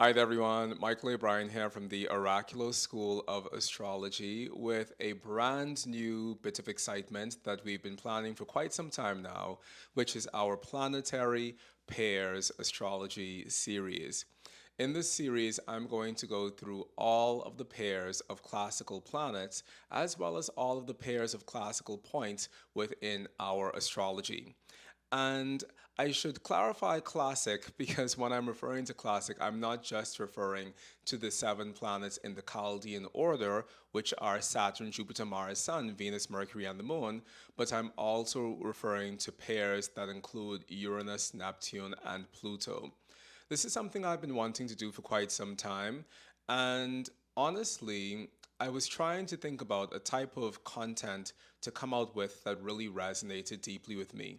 Hi there, everyone. Mychal Bryan here from the Oraculos School of Astrology with a brand new bit of excitement that we've been planning for quite some time now, which is our Planetary Pairs Astrology series. In this series, I'm going to go through all of the pairs of classical planets as well as all of the pairs of classical points within our astrology. And I should clarify classic because when I'm referring to classic, I'm not just referring to the seven planets in the Chaldean order, which are Saturn, Jupiter, Mars, Sun, Venus, Mercury, and the Moon, but I'm also referring to pairs that include Uranus, Neptune, and Pluto. This is something I've been wanting to do for quite some time, and honestly, I was trying to think about a type of content to come out with that really resonated deeply with me.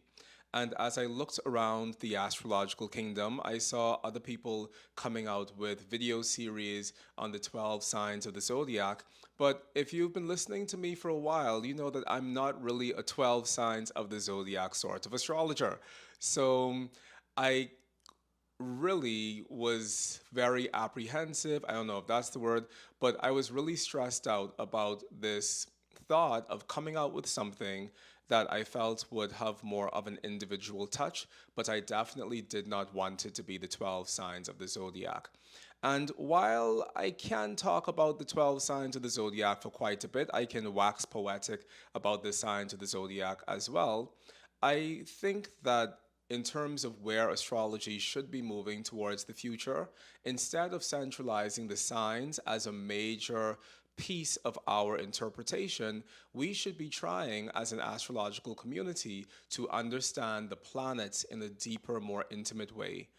And as I looked around the astrological kingdom, I saw other people coming out with video series on the 12 signs of the zodiac. But if you've been listening to me for a while, you know that I'm not really a 12 signs of the zodiac sort of astrologer. So I really was very apprehensive. I don't know if that's the word, but I was really stressed out about this thought of coming out with something that I felt would have more of an individual touch, but I definitely did not want it to be the 12 signs of the zodiac. And while I can talk about the 12 signs of the zodiac for quite a bit, I can wax poetic about the signs of the zodiac as well. I think that in terms of where astrology should be moving towards the future, instead of centralizing the signs as a major piece of our interpretation, we should be trying as an astrological community to understand the planets in a deeper, more intimate way.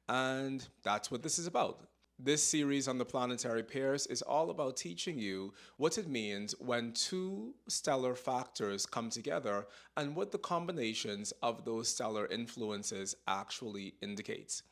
And that's what this is about. This series on the planetary pairs is all about teaching you what it means when two stellar factors come together and what the combinations of those stellar influences actually indicates.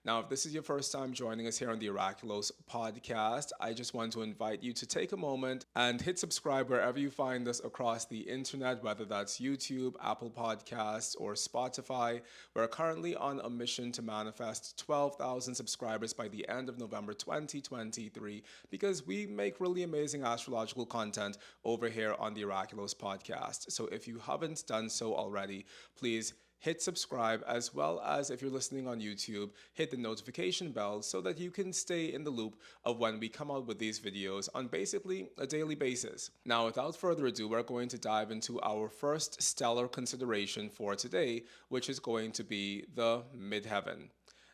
Now, if this is your first time joining us here on the Oraculos Podcast, I just want to invite you to take a moment and hit subscribe wherever you find us across the internet, whether that's YouTube, Apple Podcasts, or Spotify. We're currently on a mission to manifest 12,000 subscribers by the end of November 2023 because we make really amazing astrological content over here on the Oraculos Podcast. So if you haven't done so already, please hit subscribe, as well as if you're listening on YouTube, hit the notification bell so that you can stay in the loop of when we come out with these videos on basically a daily basis. Now, without further ado, we're going to dive into our first stellar consideration for today, which is going to be the midheaven.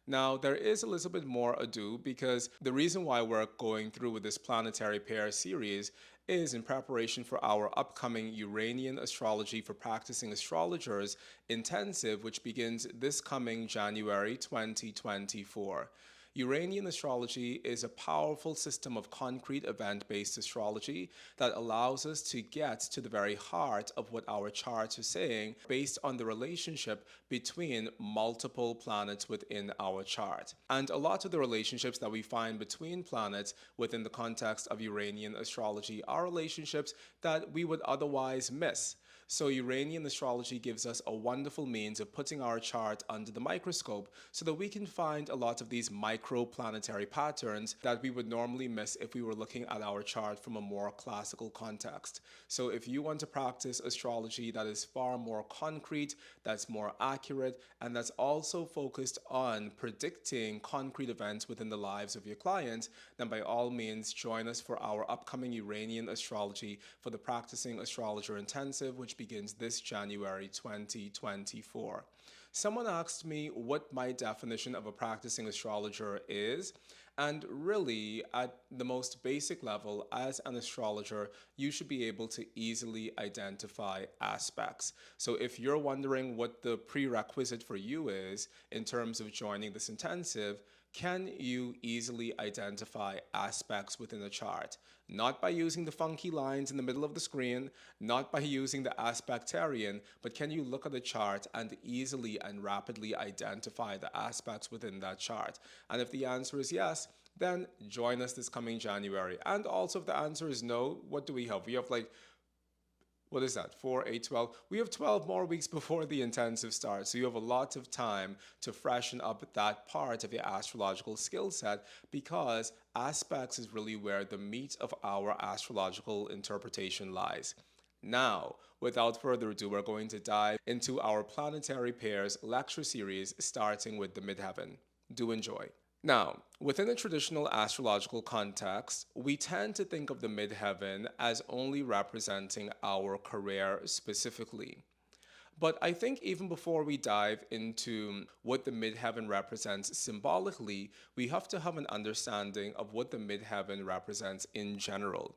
Now, there is a little bit more ado because the reason why we're going through with this planetary pair series is in preparation for our upcoming Uranian Astrology for Practicing Astrologers intensive, which begins this coming January 2024. Uranian astrology is a powerful system of concrete event-based astrology that allows us to get to the very heart of what our charts are saying based on the relationship between multiple planets within our chart. And a lot of the relationships that we find between planets within the context of Uranian astrology are relationships that we would otherwise miss. So Uranian astrology gives us a wonderful means of putting our chart under the microscope so that we can find a lot of these microplanetary patterns that we would normally miss if we were looking at our chart from a more classical context. So if you want to practice astrology that is far more concrete, that's more accurate, and that's also focused on predicting concrete events within the lives of your clients, then by all means join us for our upcoming Uranian astrology for the Practicing Astrologer Intensive, which begins this January 2024. Someone asked me what my definition of a practicing astrologer is, and really, at the most basic level, as an astrologer, you should be able to easily identify aspects. So if you're wondering what the prerequisite for you is in terms of joining this intensive, can you easily identify aspects within a chart? Not by using the funky lines in the middle of the screen, not by using the aspectarian, but can you look at the chart and easily and rapidly identify the aspects within that chart? And if the answer is yes, then join us this coming January. And also if the answer is no, what do we have? We have like what is that, 4, 8, 12? We have 12 more weeks before the intensive starts. So you have a lot of time to freshen up that part of your astrological skill set, because aspects is really where the meat of our astrological interpretation lies. Now, without further ado, we're going to dive into our Planetary Pairs lecture series, starting with the Midheaven. Do enjoy. Now, within a traditional astrological context, we tend to think of the midheaven as only representing our career specifically. But I think even before we dive into what the midheaven represents symbolically, we have to have an understanding of what the midheaven represents in general.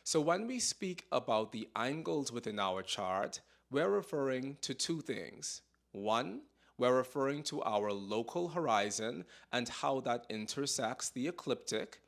So when we speak about the angles within our chart, we're referring to two things. One, we're referring to our local horizon and how that intersects the ecliptic.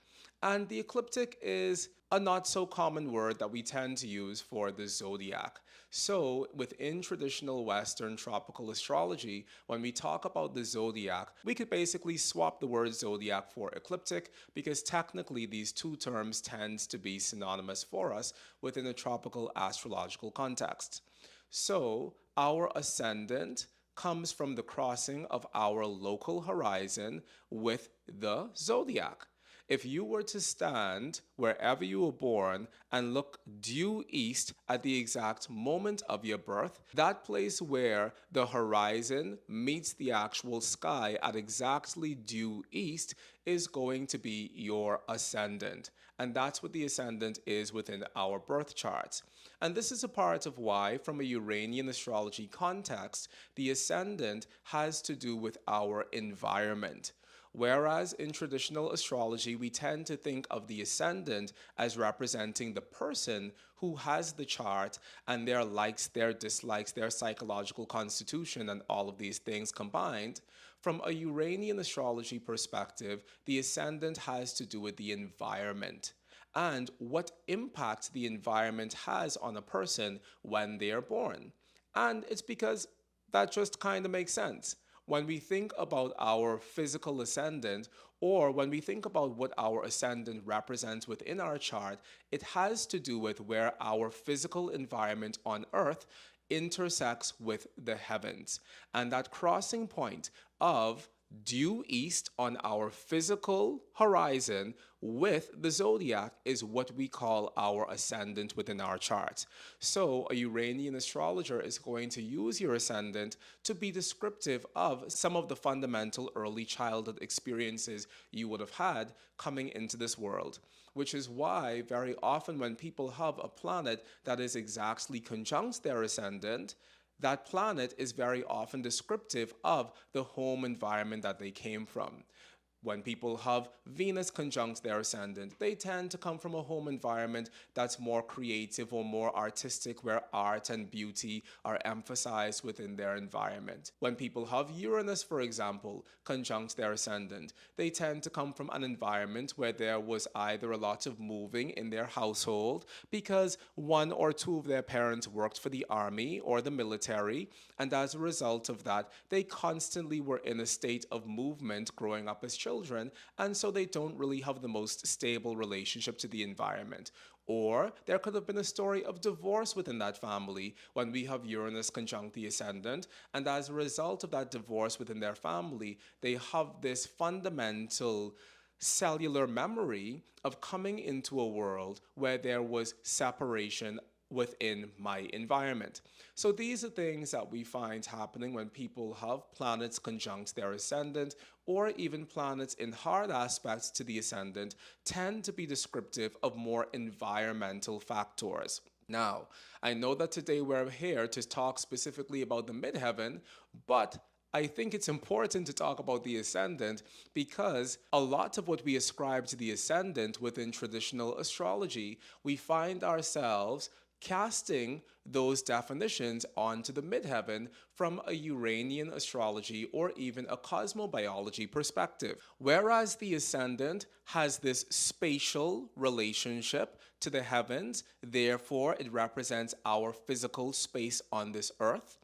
And the ecliptic is a not so common word that we tend to use for the zodiac. So within traditional Western tropical astrology, when we talk about the zodiac, we could basically swap the word zodiac for ecliptic, because technically these two terms tend to be synonymous for us within a tropical astrological context. So our ascendant comes from the crossing of our local horizon with the zodiac. If you were to stand wherever you were born and look due east at the exact moment of your birth, that place where the horizon meets the actual sky at exactly due east is going to be your ascendant. And that's what the ascendant is within our birth charts. And this is a part of why, from a Uranian astrology context, the ascendant has to do with our environment. Whereas in traditional astrology, we tend to think of the ascendant as representing the person who has the chart and their likes, their dislikes, their psychological constitution, and all of these things combined. From a Uranian astrology perspective, the ascendant has to do with the environment and what impact the environment has on a person when they are born. And it's because that just kind of makes sense. When we think about our physical ascendant, or when we think about what our ascendant represents within our chart, it has to do with where our physical environment on Earth intersects with the heavens. And that crossing point of due east on our physical horizon with the zodiac is what we call our ascendant within our chart. So a Uranian astrologer is going to use your ascendant to be descriptive of some of the fundamental early childhood experiences you would have had coming into this world. Which is why very often when people have a planet that is exactly conjunct their ascendant, that planet is very often descriptive of the home environment that they came from. When people have Venus conjunct their ascendant, they tend to come from a home environment that's more creative or more artistic, where art and beauty are emphasized within their environment. When people have Uranus, for example, conjunct their ascendant, they tend to come from an environment where there was either a lot of moving in their household because one or two of their parents worked for the army or the military, and as a result of that, they constantly were in a state of movement growing up as children, and so they don't really have the most stable relationship to the environment. Or there could have been a story of divorce within that family when we have Uranus conjunct the ascendant, and as a result of that divorce within their family, they have this fundamental cellular memory of coming into a world where there was separation within my environment. So these are things that we find happening when people have planets conjunct their ascendant, or even planets in hard aspects to the ascendant tend to be descriptive of more environmental factors. Now, I know that today we're here to talk specifically about the midheaven, but I think it's important to talk about the ascendant because a lot of what we ascribe to the ascendant within traditional astrology, we find ourselves casting those definitions onto the midheaven from a Uranian astrology or even a cosmobiology perspective. Whereas the ascendant has this spatial relationship to the heavens, therefore it represents our physical space on this earth.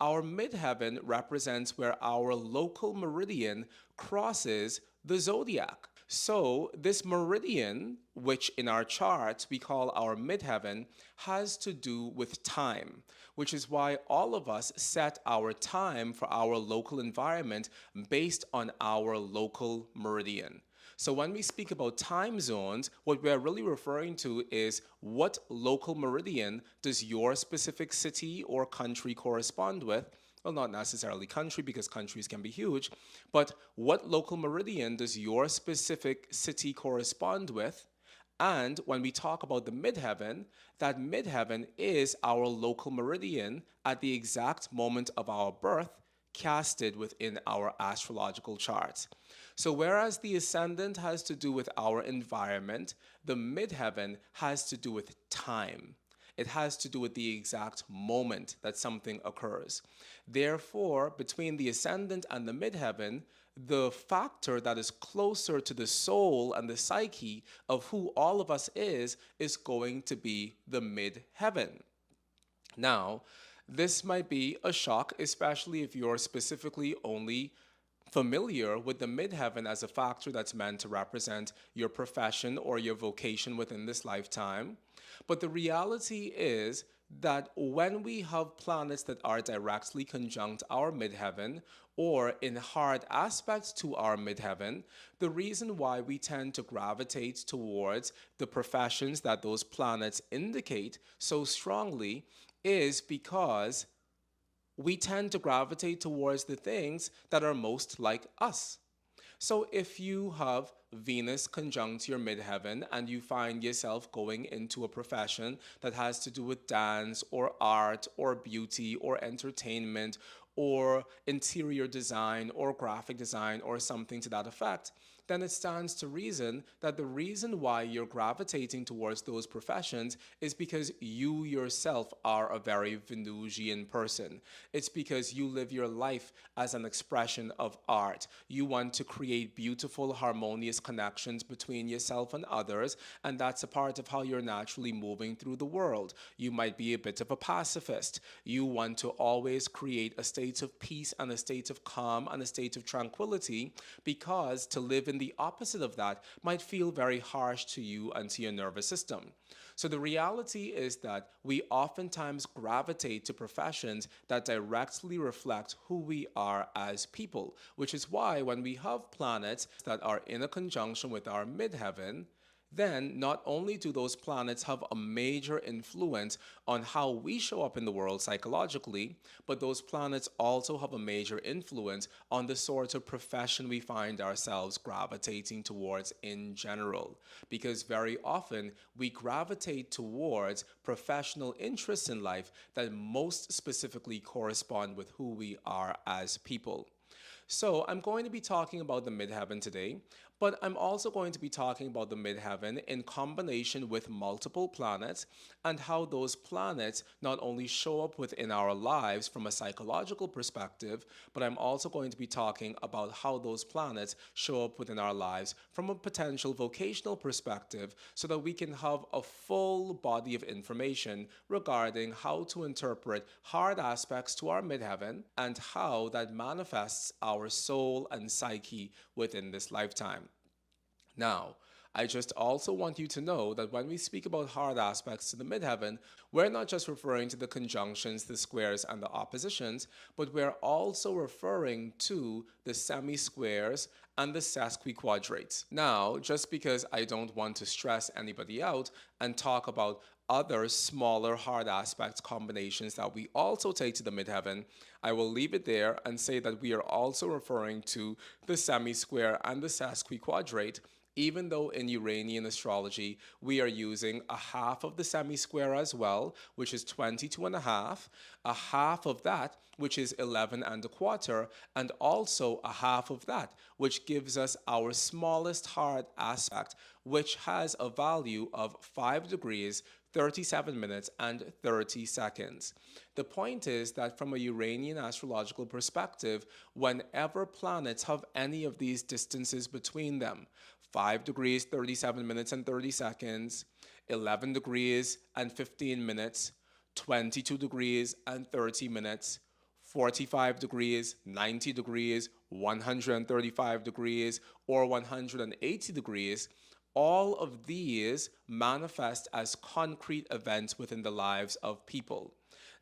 Our midheaven represents where our local meridian crosses the zodiac. So, this meridian, which in our charts we call our midheaven, has to do with time, which is why all of us set our time for our local environment based on our local meridian. So, when we speak about time zones, what we're really referring to is what local meridian does your specific city or country correspond with? Well, not necessarily country because countries can be huge, but what local meridian does your specific city correspond with? And when we talk about the midheaven, that midheaven is our local meridian at the exact moment of our birth, casted within our astrological charts. So, whereas the ascendant has to do with our environment, the midheaven has to do with time. It has to do with the exact moment that something occurs. Therefore, between the ascendant and the midheaven, the factor that is closer to the soul and the psyche of who all of us is going to be the midheaven. Now, this might be a shock, especially if you're specifically only familiar with the midheaven as a factor that's meant to represent your profession or your vocation within this lifetime. But the reality is that when we have planets that are directly conjunct our midheaven or in hard aspects to our midheaven, the reason why we tend to gravitate towards the professions that those planets indicate so strongly is because we tend to gravitate towards the things that are most like us. So if you have Venus conjunct your midheaven and you find yourself going into a profession that has to do with dance or art or beauty or entertainment or interior design or graphic design or something to that effect, then it stands to reason that the reason why you're gravitating towards those professions is because you yourself are a very Venusian person. It's because you live your life as an expression of art. You want to create beautiful, harmonious connections between yourself and others, and that's a part of how you're naturally moving through the world. You might be a bit of a pacifist. You want to always create a state of peace and a state of calm and a state of tranquility, because to live in the opposite of that might feel very harsh to you and to your nervous system. So the reality is that we oftentimes gravitate to professions that directly reflect who we are as people, which is why when we have planets that are in a conjunction with our midheaven, then not only do those planets have a major influence on how we show up in the world psychologically, but those planets also have a major influence on the sort of profession we find ourselves gravitating towards in general. Because very often we gravitate towards professional interests in life that most specifically correspond with who we are as people. So, I'm going to be talking about the midheaven today, but I'm also going to be talking about the midheaven in combination with multiple planets and how those planets not only show up within our lives from a psychological perspective, but I'm also going to be talking about how those planets show up within our lives from a potential vocational perspective so that we can have a full body of information regarding how to interpret hard aspects to our midheaven and how that manifests our soul and psyche within this lifetime. Now, I just also want you to know that when we speak about hard aspects to the midheaven, we're not just referring to the conjunctions, the squares, and the oppositions, but we're also referring to the semi-squares and the sesquiquadrates. Now, just because I don't want to stress anybody out and talk about other smaller hard aspect combinations that we also take to the midheaven, I will leave it there and say that we are also referring to the semi-square and the sesquiquadrate, even though in Uranian astrology we are using a half of the semi-square as well, which is 22 and a half of that, which is 11 and a quarter, and also a half of that, which gives us our smallest hard aspect, which has a value of 5 degrees, 37 minutes, and 30 seconds. The point is that from a Uranian astrological perspective, whenever planets have any of these distances between them, 5 degrees, 37 minutes, and 30 seconds, 11 degrees and 15 minutes, 22 degrees and 30 minutes, 45 degrees, 90 degrees, 135 degrees, or 180 degrees, all of these manifest as concrete events within the lives of people.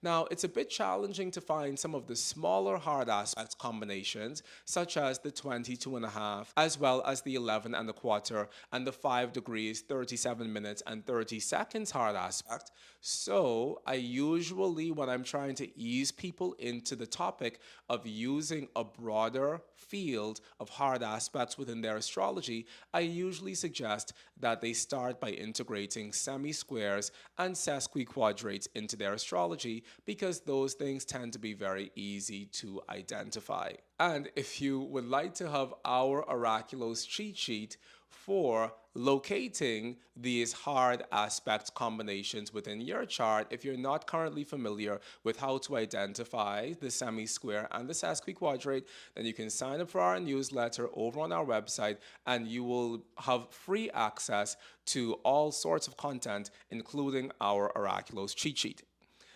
Now, it's a bit challenging to find some of the smaller hard aspects combinations, such as the 22.5, as well as the 11 1/4 and the 5 degrees, 37 minutes, and 30 seconds hard aspect. So, I usually, when I'm trying to ease people into the topic of using a broader field of hard aspects within their astrology, I usually suggest that they start by integrating semi-squares and sesquiquadrates into their astrology, because those things tend to be very easy to identify. And if you would like to have our Oraculos cheat sheet for locating these hard aspect combinations within your chart, if you're not currently familiar with how to identify the semi-square and the sesquiquadrate, then you can sign up for our newsletter over on our website, and you will have free access to all sorts of content, including our Oraculos cheat sheet.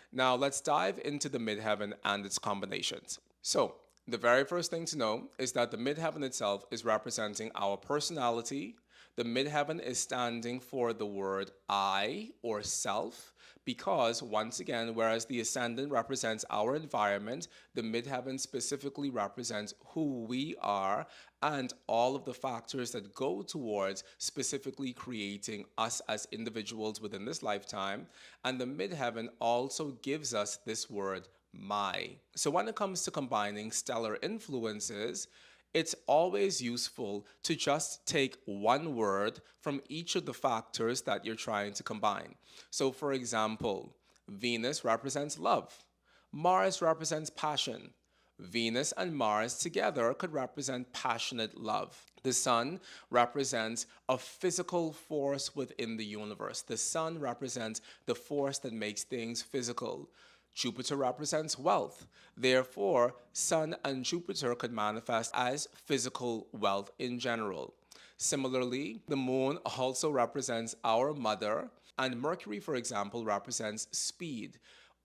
Now let's dive into the midheaven and its combinations. So, the very first thing to know is that the midheaven itself is representing our personality. The midheaven is standing for the word I or self, because once again, whereas the ascendant represents our environment, the midheaven specifically represents who we are and all of the factors that go towards specifically creating us as individuals within this lifetime. And the midheaven also gives us this word my. So when it comes to combining stellar influences, it's always useful to just take one word from each of the factors that you're trying to combine. So for example, Venus represents love. Mars represents passion. Venus and Mars together could represent passionate love. The sun represents a physical force within the universe. The sun represents the force that makes things physical. Jupiter represents wealth. Therefore, Sun and Jupiter could manifest as physical wealth in general. Similarly, the moon also represents our mother, and Mercury, for example, represents speed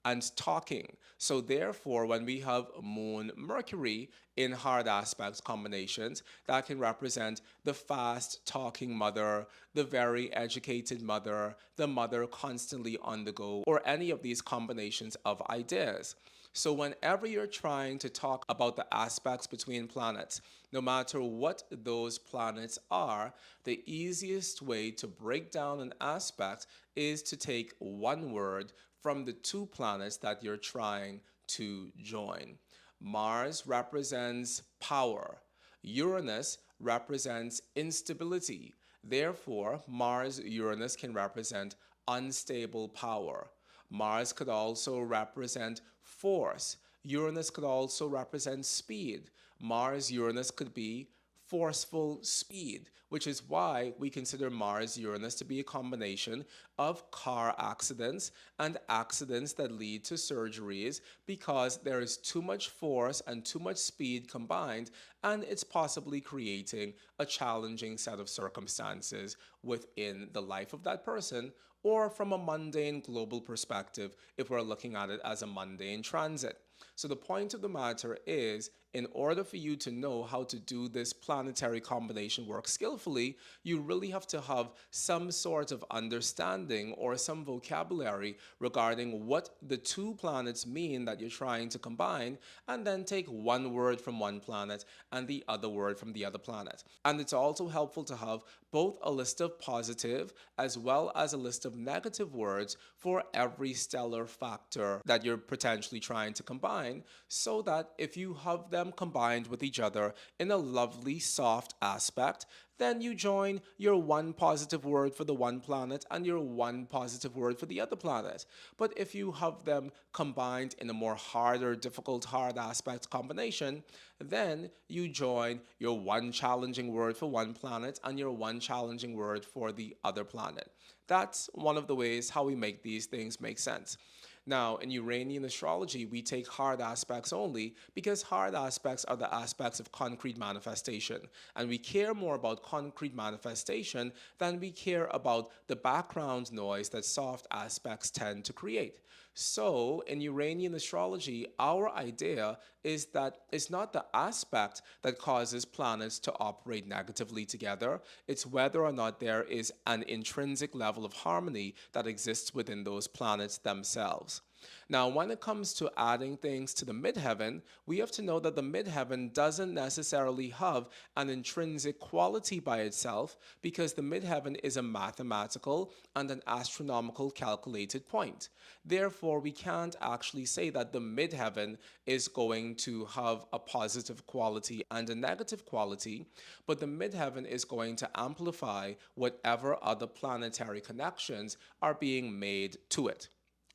and talking. So therefore, when we have Moon Mercury in hard aspects combinations, that can represent the fast talking mother, the very educated mother, the mother constantly on the go, or any of these combinations of ideas. So whenever you're trying to talk about the aspects between planets, no matter what those planets are, the easiest way to break down an aspect is to take one word from the two planets that you're trying to join. Mars represents power. Uranus represents instability. Therefore, Mars-Uranus can represent unstable power. Mars could also represent force. Uranus could also represent speed. Mars-Uranus could be forceful speed, which is why we consider Mars-Uranus to be a combination of car accidents and accidents that lead to surgeries, because there is too much force and too much speed combined, and it's possibly creating a challenging set of circumstances within the life of that person, or from a mundane global perspective if we're looking at it as a mundane transit. So the point of the matter is, in order for you to know how to do this planetary combination work skillfully, you really have to have some sort of understanding or some vocabulary regarding what the two planets mean that you're trying to combine, and then take one word from one planet and the other word from the other planet. And it's also helpful to have both a list of positive as well as a list of negative words for every stellar factor that you're potentially trying to combine, so that if you have them combined with each other in a lovely soft aspect, then you join your one positive word for the one planet and your one positive word for the other planet. But if you have them combined in a more harder, difficult, hard aspect combination, then you join your one challenging word for one planet and your one challenging word for the other planet. That's one of the ways how we make these things make sense. Now, in Uranian astrology, we take hard aspects only because hard aspects are the aspects of concrete manifestation. And we care more about concrete manifestation than we care about the background noise that soft aspects tend to create. So, in Uranian astrology, our idea is that it's not the aspect that causes planets to operate negatively together, it's whether or not there is an intrinsic level of harmony that exists within those planets themselves. Now, when it comes to adding things to the midheaven, we have to know that the midheaven doesn't necessarily have an intrinsic quality by itself because the midheaven is a mathematical and an astronomical calculated point. Therefore, we can't actually say that the midheaven is going to have a positive quality and a negative quality, but the midheaven is going to amplify whatever other planetary connections are being made to it.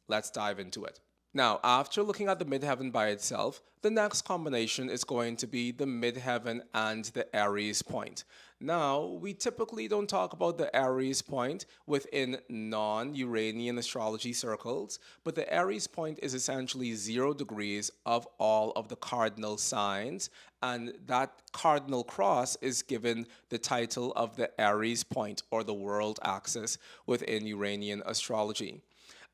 Let's dive into it. Now, after looking at the midheaven by itself, the next combination is going to be the midheaven and the Aries point. Now, we typically don't talk about the Aries point within non-Uranian astrology circles, but the Aries point is essentially 0 degrees of all of the cardinal signs, and that cardinal cross is given the title of the Aries point or the world axis within Uranian astrology.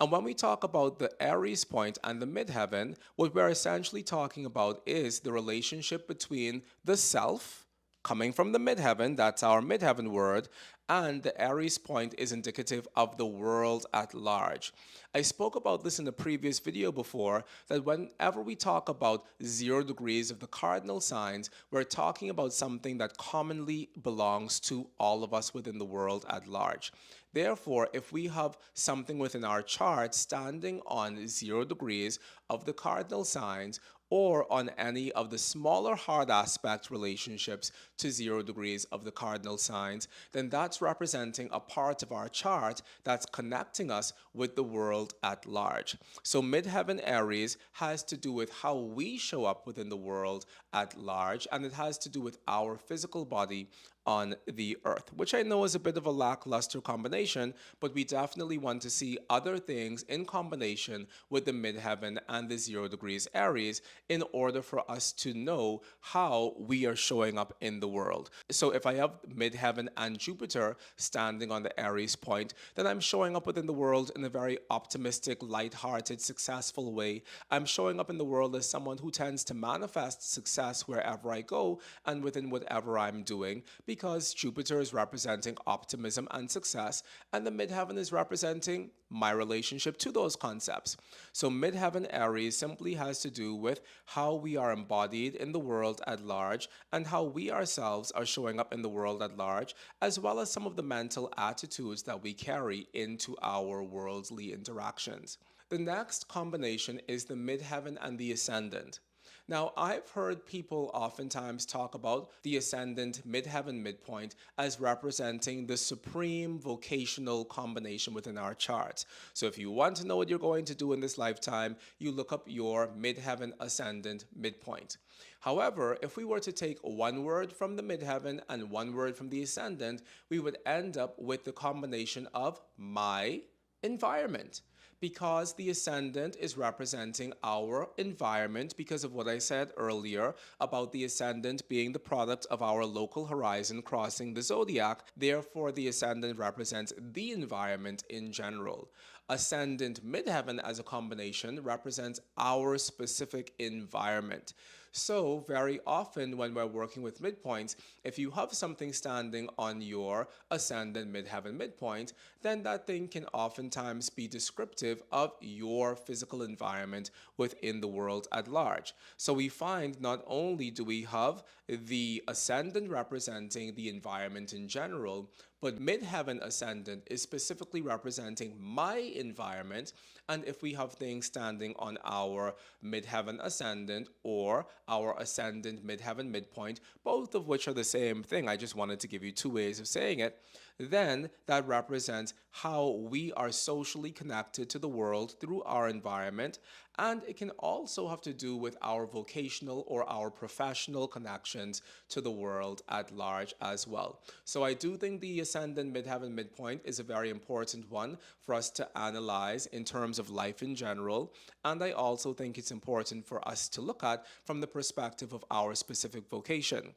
And when we talk about the Aries point and the midheaven, what we're essentially talking about is the relationship between the self, coming from the midheaven, that's our midheaven word, and the Aries point is indicative of the world at large. I spoke about this in a previous video before, that whenever we talk about 0 degrees of the cardinal signs, we're talking about something that commonly belongs to all of us within the world at large. Therefore, if we have something within our chart standing on 0 degrees of the cardinal signs, or on any of the smaller hard aspect relationships to 0 degrees of the cardinal signs, then that's representing a part of our chart that's connecting us with the world at large. So midheaven Aries has to do with how we show up within the world at large, and it has to do with our physical body on the earth, which I know is a bit of a lackluster combination, but we definitely want to see other things in combination with the midheaven and the 0 degrees Aries in order for us to know how we are showing up in the world. So if I have midheaven and Jupiter standing on the Aries point, then I'm showing up within the world in a very optimistic, lighthearted, successful way. I'm showing up in the world as someone who tends to manifest success wherever I go and within whatever I'm doing, because Jupiter is representing optimism and success, and the midheaven is representing my relationship to those concepts. So midheaven Aries simply has to do with how we are embodied in the world at large and how we ourselves are showing up in the world at large, as well as some of the mental attitudes that we carry into our worldly interactions. The next combination is the midheaven and the ascendant. Now, I've heard people oftentimes talk about the ascendant midheaven midpoint as representing the supreme vocational combination within our charts. So if you want to know what you're going to do in this lifetime, you look up your midheaven ascendant midpoint. However, if we were to take one word from the midheaven and one word from the ascendant, we would end up with the combination of my environment, because the ascendant is representing our environment because of what I said earlier about the ascendant being the product of our local horizon crossing the zodiac. Therefore, the ascendant represents the environment in general. Ascendant midheaven as a combination represents our specific environment. So very often when we're working with midpoints, if you have something standing on your ascendant midheaven midpoint, then that thing can oftentimes be descriptive of your physical environment within the world at large. So we find not only do we have the ascendant representing the environment in general, but midheaven ascendant is specifically representing my environment. And if we have things standing on our midheaven ascendant or our ascendant midheaven midpoint, both of which are the same thing, I just wanted to give you two ways of saying it, then that represents how we are socially connected to the world through our environment, And it can also have to do with our vocational or our professional connections to the world at large as well. So I do think the ascendant midheaven midpoint is a very important one for us to analyze in terms of life in general. And I also think it's important for us to look at from the perspective of our specific vocation.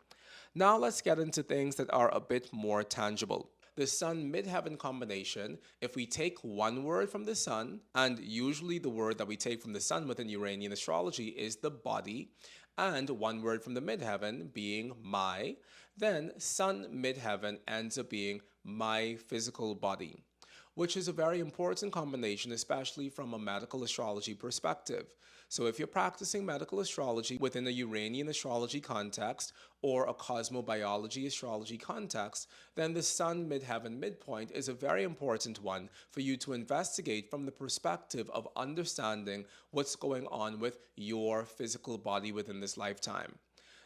Now let's get into things that are a bit more tangible. The Sun Midheaven combination, if we take one word from the Sun, and usually the word that we take from the Sun within Uranian astrology is the body, and one word from the midheaven being my, then Sun Midheaven ends up being my physical body, which is a very important combination, especially from a medical astrology perspective. So if you're practicing medical astrology within a Uranian astrology context or a cosmobiology astrology context, then the Sun Midheaven midpoint is a very important one for you to investigate from the perspective of understanding what's going on with your physical body within this lifetime.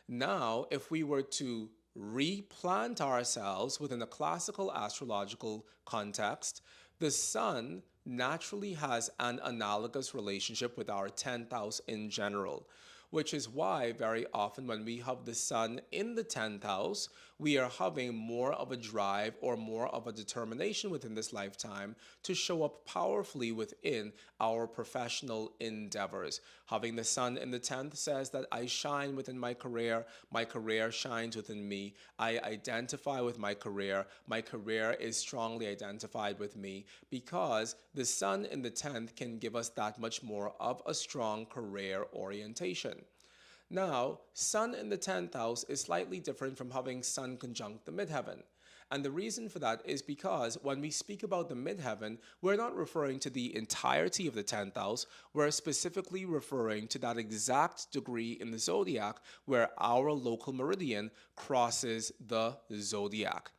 Now, if we were to replant ourselves within a classical astrological context, the Sun naturally has an analogous relationship with our 10th house in general, which is why very often when we have the Sun in the 10th house, we are having more of a drive or more of a determination within this lifetime to show up powerfully within our professional endeavors. Having the Sun in the 10th says that I shine within my career shines within me, I identify with my career is strongly identified with me, because the Sun in the 10th can give us that much more of a strong career orientation. Now, Sun in the 10th house is slightly different from having Sun conjunct the midheaven. And the reason for that is because when we speak about the midheaven, we're not referring to the entirety of the 10th house, we're specifically referring to that exact degree in the zodiac where our local meridian crosses the zodiac.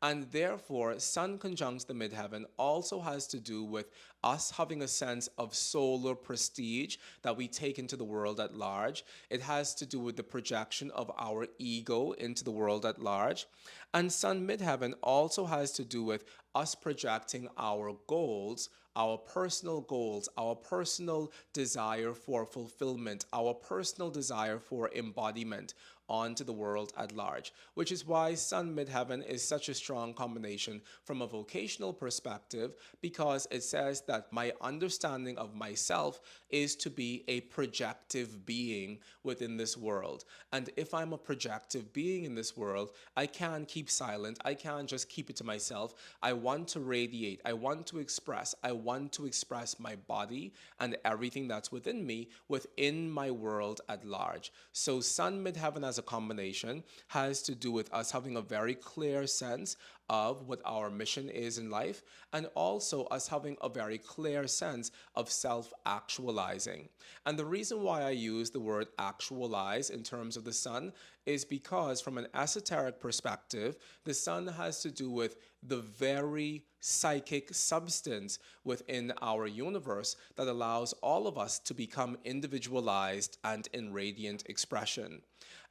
And therefore, Sun conjuncts the midheaven also has to do with us having a sense of solar prestige that we take into the world at large. It has to do with the projection of our ego into the world at large. And Sun midheaven also has to do with us projecting our goals, our personal goals, our personal desire for fulfillment, our personal desire for embodiment onto the world at large, which is why Sun Midheaven is such a strong combination from a vocational perspective, because it says that my understanding of myself is to be a projective being within this world. And if I'm a projective being in this world, I can't keep silent. I can't just keep it to myself. I want to radiate. I want to express. I want to express my body and everything that's within me within my world at large. So Sun Midheaven as a combination has to do with us having a very clear sense of what our mission is in life, and also us having a very clear sense of self-actualizing. And the reason why I use the word actualize in terms of the Sun is because from an esoteric perspective, the Sun has to do with the very psychic substance within our universe that allows all of us to become individualized and in radiant expression.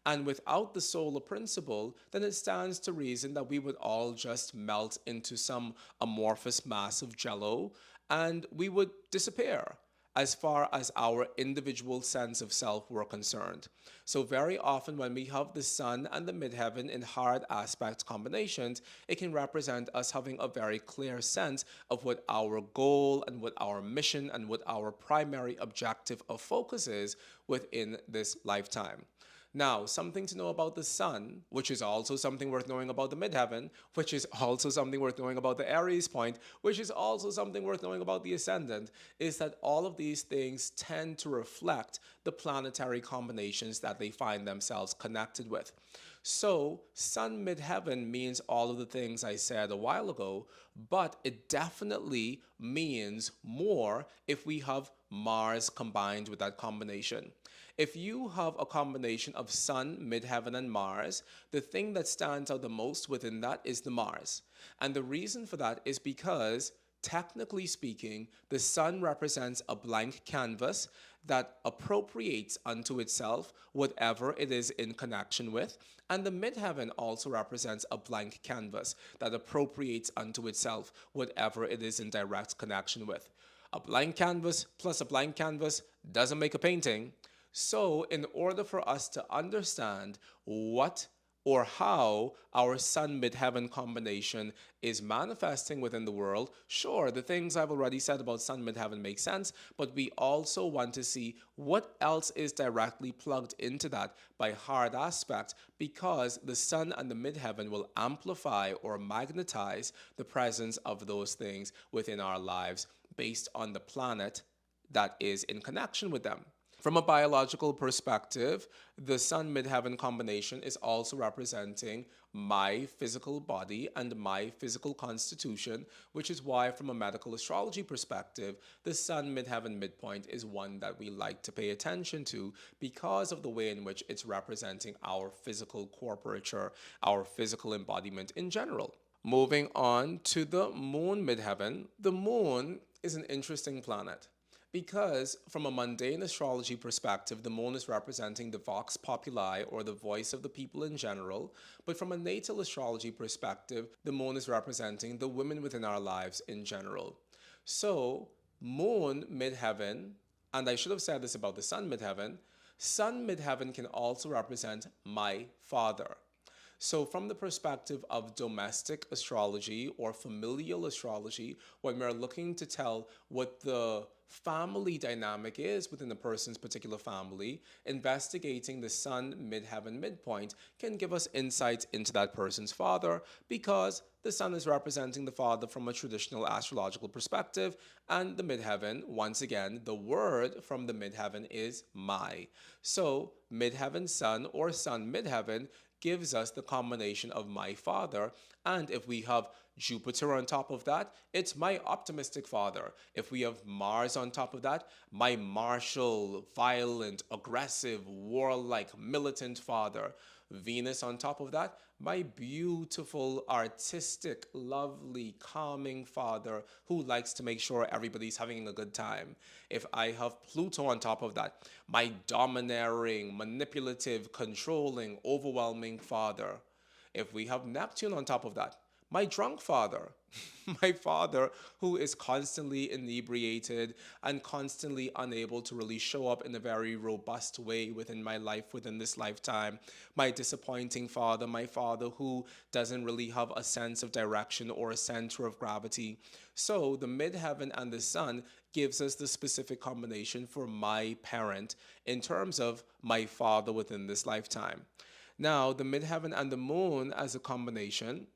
And without the solar principle, then it stands to reason that we would all just melt into some amorphous mass of jello and we would disappear as far as our individual sense of self were concerned. So very often when we have the Sun and the midheaven in hard aspect combinations, it can represent us having a very clear sense of what our goal and what our mission and what our primary objective of focus is within this lifetime. Now, something to know about the Sun, which is also something worth knowing about the midheaven, which is also something worth knowing about the Aries point, which is also something worth knowing about the ascendant, is that all of these things tend to reflect the planetary combinations that they find themselves connected with. So, Sun midheaven means all of the things I said a while ago, but it definitely means more if we have Mars combined with that combination. If you have a combination of Sun, Midheaven, and Mars, the thing that stands out the most within that is the Mars. And the reason for that is because, technically speaking, the Sun represents a blank canvas that appropriates unto itself whatever it is in connection with. And the Midheaven also represents a blank canvas that appropriates unto itself whatever it is in direct connection with. A blank canvas plus a blank canvas doesn't make a painting. So, in order for us to understand what or how our sun midheaven combination is manifesting within the world, sure, the things I've already said about sun midheaven make sense, but we also want to see what else is directly plugged into that by hard aspect, because the sun and the midheaven will amplify or magnetize the presence of those things within our lives based on the planet that is in connection with them. From a biological perspective, the Sun Midheaven combination is also representing my physical body and my physical constitution, which is why, from a medical astrology perspective, the Sun Midheaven midpoint is one that we like to pay attention to because of the way in which it's representing our physical corporature, our physical embodiment in general. Moving on to the Moon Midheaven, the Moon is an interesting planet. Because from a mundane astrology perspective, the moon is representing the vox populi, or the voice of the people in general. But from a natal astrology perspective, the moon is representing the women within our lives in general. So, moon midheaven, and I should have said this about the sun midheaven can also represent my father. So, from the perspective of domestic astrology or familial astrology, when we're looking to tell what the family dynamic is within a person's particular family, investigating the sun midheaven midpoint can give us insights into that person's father, because the sun is representing the father from a traditional astrological perspective, and the midheaven, once again, the word from the midheaven is my. So, midheaven sun or sun midheaven gives us the combination of my father, and if we have Jupiter on top of that, it's my optimistic father. If we have Mars on top of that, my martial, violent, aggressive, warlike, militant father. Venus on top of that, my beautiful, artistic, lovely, calming father who likes to make sure everybody's having a good time. If I have Pluto on top of that, my domineering, manipulative, controlling, overwhelming father. If we have Neptune on top of that, my drunk father, my father who is constantly inebriated and constantly unable to really show up in a very robust way within my life within this lifetime, my disappointing father, my father who doesn't really have a sense of direction or a center of gravity. So the midheaven and the sun gives us the specific combination for my parent in terms of my father within this lifetime. Now, the midheaven and the moon as a combination,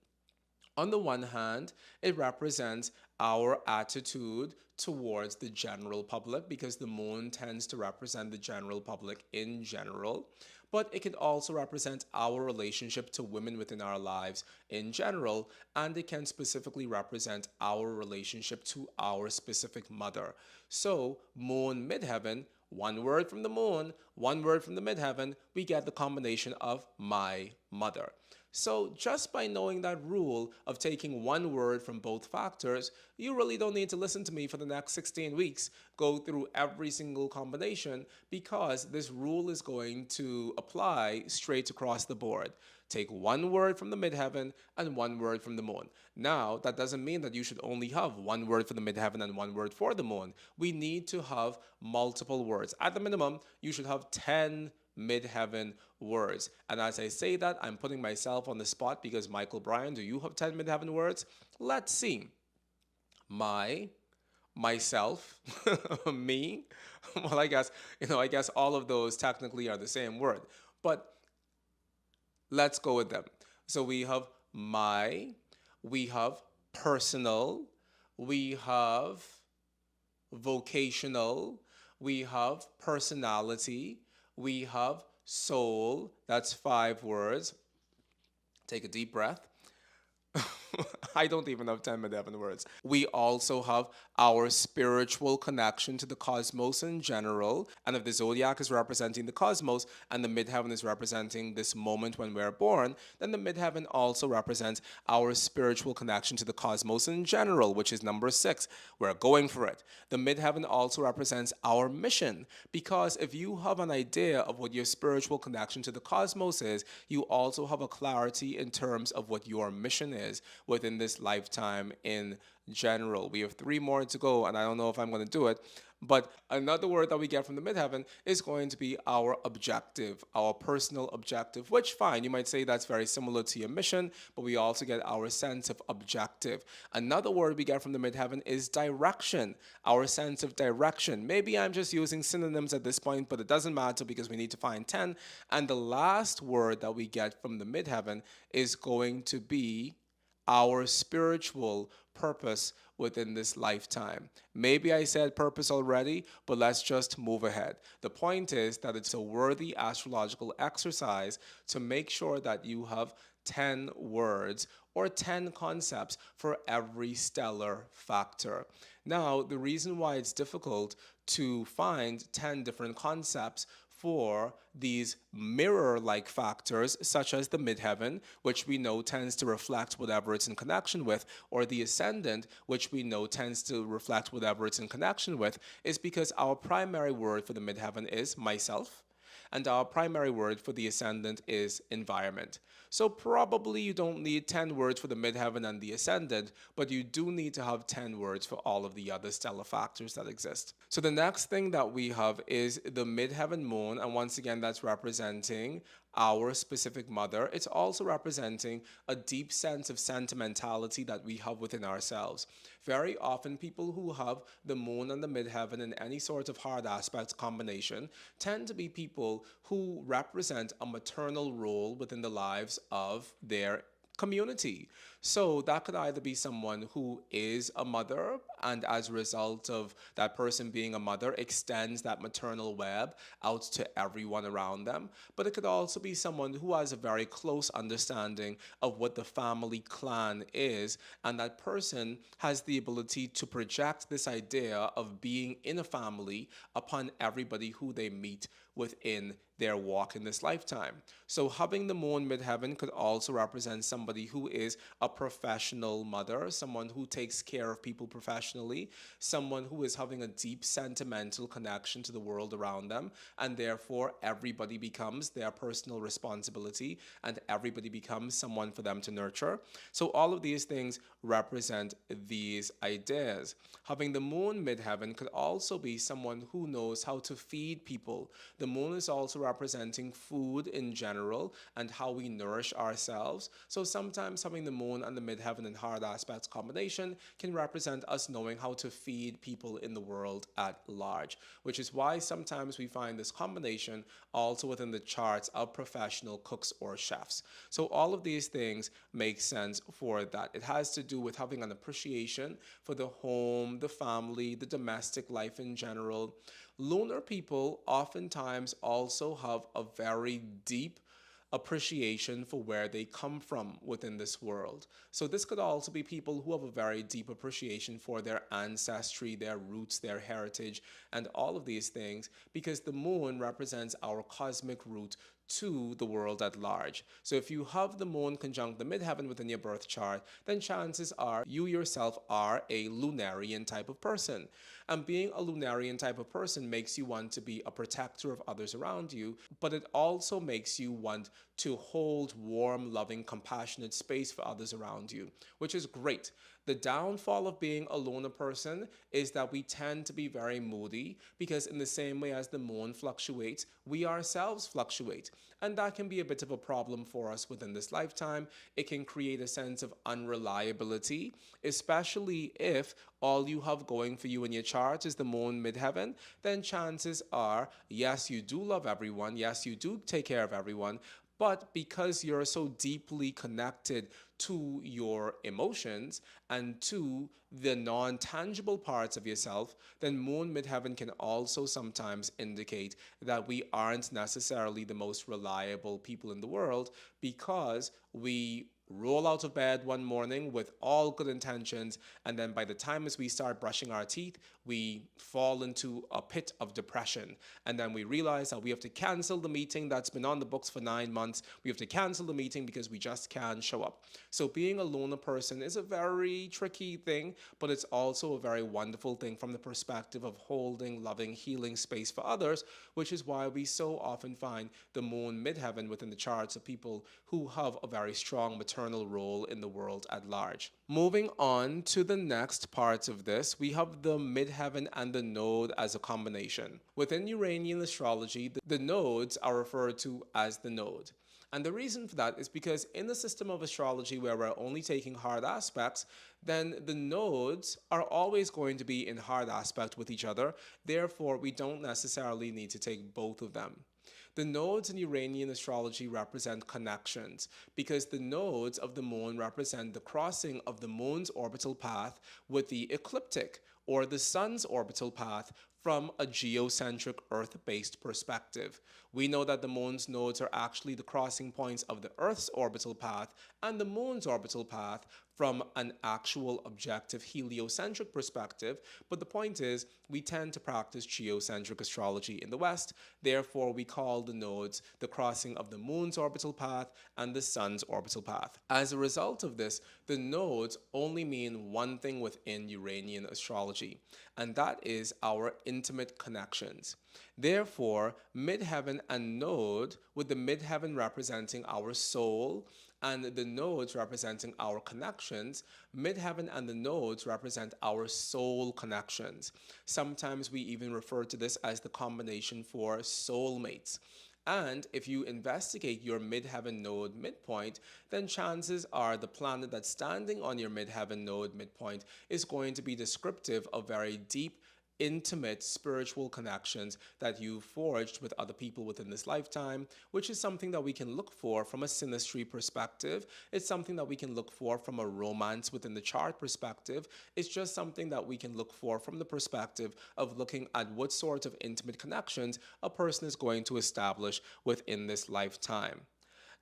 on the one hand, it represents our attitude towards the general public, because the moon tends to represent the general public in general. But it can also represent our relationship to women within our lives in general, and it can specifically represent our relationship to our specific mother. So, moon midheaven, one word from the moon, one word from the midheaven, we get the combination of my mother. So just by knowing that rule of taking one word from both factors, you really don't need to listen to me for the next 16 weeks, go through every single combination, because this rule is going to apply straight across the board. Take one word from the midheaven and one word from the moon. Now, that doesn't mean that you should only have one word for the midheaven and one word for the moon. We need to have multiple words. At the minimum, you should have 10 midheaven words. And as I say that, I'm putting myself on the spot, because Mychal, Bryan, do you have 10 midheaven words? Let's see. Myself, me. Well, I guess all of those technically are the same word, but let's go with them. So we have my, we have personal, we have vocational, we have personality, we have soul. That's 5 words. Take a deep breath. I don't even have 10 midheaven words. We also have our spiritual connection to the cosmos in general. And if the zodiac is representing the cosmos and the midheaven is representing this moment when we're born, then the midheaven also represents our spiritual connection to the cosmos in general, which is number 6. We're going for it. The midheaven also represents our mission, because if you have an idea of what your spiritual connection to the cosmos is, you also have a clarity in terms of what your mission is within this lifetime in general. We have 3 more to go, and I don't know if I'm going to do it. But another word that we get from the midheaven is going to be our objective, our personal objective, which, fine, you might say that's very similar to your mission, but we also get our sense of objective. Another word we get from the midheaven is direction, our sense of direction. Maybe I'm just using synonyms at this point, but it doesn't matter because we need to find 10. And the last word that we get from the midheaven is going to be our spiritual purpose within this lifetime. Maybe I said purpose already, but let's just move ahead. The point is that it's a worthy astrological exercise to make sure that you have 10 words or 10 concepts for every stellar factor. Now, the reason why it's difficult to find 10 different concepts for these mirror-like factors, such as the midheaven, which we know tends to reflect whatever it's in connection with, or the ascendant, which we know tends to reflect whatever it's in connection with, is because our primary word for the midheaven is myself, and our primary word for the ascendant is environment. So probably you don't need 10 words for the midheaven and the ascendant, but you do need to have 10 words for all of the other stellar factors that exist. So the next thing that we have is the midheaven moon, and once again that's representing our specific mother. It's also representing a deep sense of sentimentality that we have within ourselves. Very often, people who have the moon and the midheaven in any sort of hard aspects combination tend to be people who represent a maternal role within the lives of their community. So that could either be someone who is a mother, and as a result of that person being a mother, extends that maternal web out to everyone around them. But it could also be someone who has a very close understanding of what the family clan is, and that person has the ability to project this idea of being in a family upon everybody who they meet within their walk in this lifetime. So having the moon midheaven could also represent somebody who is a professional mother, someone who takes care of people professionally, someone who is having a deep sentimental connection to the world around them, and therefore everybody becomes their personal responsibility and everybody becomes someone for them to nurture. So all of these things represent these ideas. Having the moon midheaven could also be someone who knows how to feed people. The moon is also representing food in general and how we nourish ourselves. So sometimes having the moon and the midheaven in hard aspects combination can represent us knowing how to feed people in the world at large, which is why sometimes we find this combination also within the charts of professional cooks or chefs. So all of these things make sense for that. It has to do with having an appreciation for the home, the family, the domestic life in general. Lunar people oftentimes also have a very deep appreciation for where they come from within this world. So this could also be people who have a very deep appreciation for their ancestry, their roots, their heritage, and all of these things, because the moon represents our cosmic root to the world at large. So if you have the moon conjunct the midheaven within your birth chart, then chances are you yourself are a lunarian type of person. And being a lunarian type of person makes you want to be a protector of others around you, but it also makes you want to hold warm, loving, compassionate space for others around you, which is great. The downfall of being a loner person is that we tend to be very moody, because in the same way as the moon fluctuates, we ourselves fluctuate. And that can be a bit of a problem for us within this lifetime. It can create a sense of unreliability, especially if all you have going for you in your chart is the moon midheaven. Then chances are, yes, you do love everyone. Yes, you do take care of everyone. But because you're so deeply connected to your emotions and to the non-tangible parts of yourself, then moon midheaven can also sometimes indicate that we aren't necessarily the most reliable people in the world, because we roll out of bed one morning with all good intentions, and then by the time as we start brushing our teeth, we fall into a pit of depression. And then we realize that we have to cancel the meeting that's been on the books for 9 months. We have to cancel the meeting because we just can't show up. So being a loner person is a very tricky thing, but it's also a very wonderful thing from the perspective of holding, loving, healing space for others, which is why we so often find the moon midheaven within the charts of people who have a very strong maternal internal role in the world at large. Moving on to the next part of this, we have the midheaven and the node as a combination. Within Uranian astrology, the nodes are referred to as the node. And the reason for that is because in the system of astrology where we're only taking hard aspects, then the nodes are always going to be in hard aspect with each other. Therefore, we don't necessarily need to take both of them. The nodes in Uranian astrology represent connections because the nodes of the moon represent the crossing of the moon's orbital path with the ecliptic or the sun's orbital path from a geocentric Earth-based perspective. We know that the moon's nodes are actually the crossing points of the Earth's orbital path and the moon's orbital path from an actual objective heliocentric perspective, but the point is we tend to practice geocentric astrology in the West, therefore we call the nodes the crossing of the moon's orbital path and the sun's orbital path. As a result of this, the nodes only mean one thing within Uranian astrology, and that is our intimate connections. Therefore, midheaven and node, with the midheaven representing our soul and the nodes representing our connections, midheaven and the nodes represent our soul connections. Sometimes we even refer to this as the combination for soulmates. And if you investigate your midheaven node midpoint, then chances are the planet that's standing on your midheaven node midpoint is going to be descriptive of very deep, intimate spiritual connections that you forged with other people within this lifetime, which is something that we can look for from a synastry perspective. It's something that we can look for from a romance within the chart perspective. It's just something that we can look for from the perspective of looking at what sort of intimate connections a person is going to establish within this lifetime.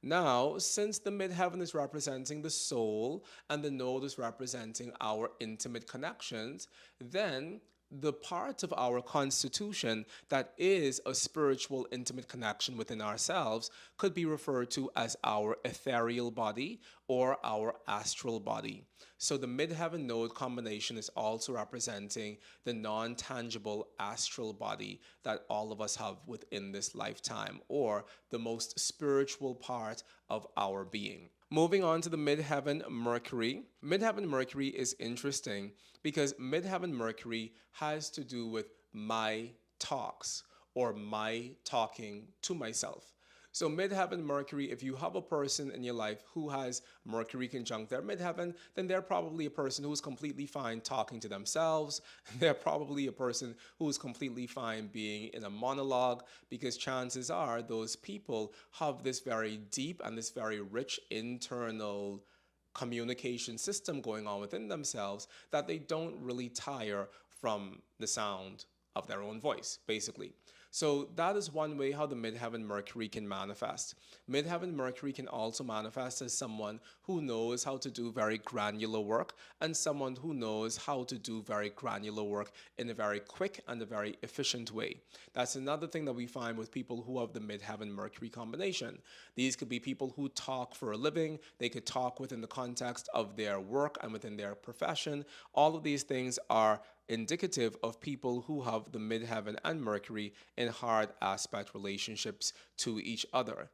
Now, since the midheaven is representing the soul and the node is representing our intimate connections, then the part of our constitution that is a spiritual intimate connection within ourselves could be referred to as our ethereal body or our astral body. So the midheaven node combination is also representing the non-tangible astral body that all of us have within this lifetime, or the most spiritual part of our being. Moving on to the midheaven Mercury. Midheaven Mercury is interesting because midheaven Mercury has to do with my talks or my talking to myself. So midheaven Mercury, if you have a person in your life who has Mercury conjunct their midheaven, then they're probably a person who's completely fine talking to themselves. They're probably a person who's completely fine being in a monologue, because chances are those people have this very deep and this very rich internal communication system going on within themselves that they don't really tire from the sound of their own voice, basically. So that is one way how the midheaven Mercury can manifest. Midheaven Mercury can also manifest as someone who knows how to do very granular work and someone who knows how to do very granular work in a very quick and a very efficient way. That's another thing that we find with people who have the midheaven Mercury combination. These could be people who talk for a living. They could talk within the context of their work and within their profession. All of these things are indicative of people who have the midheaven and Mercury in hard aspect relationships to each other.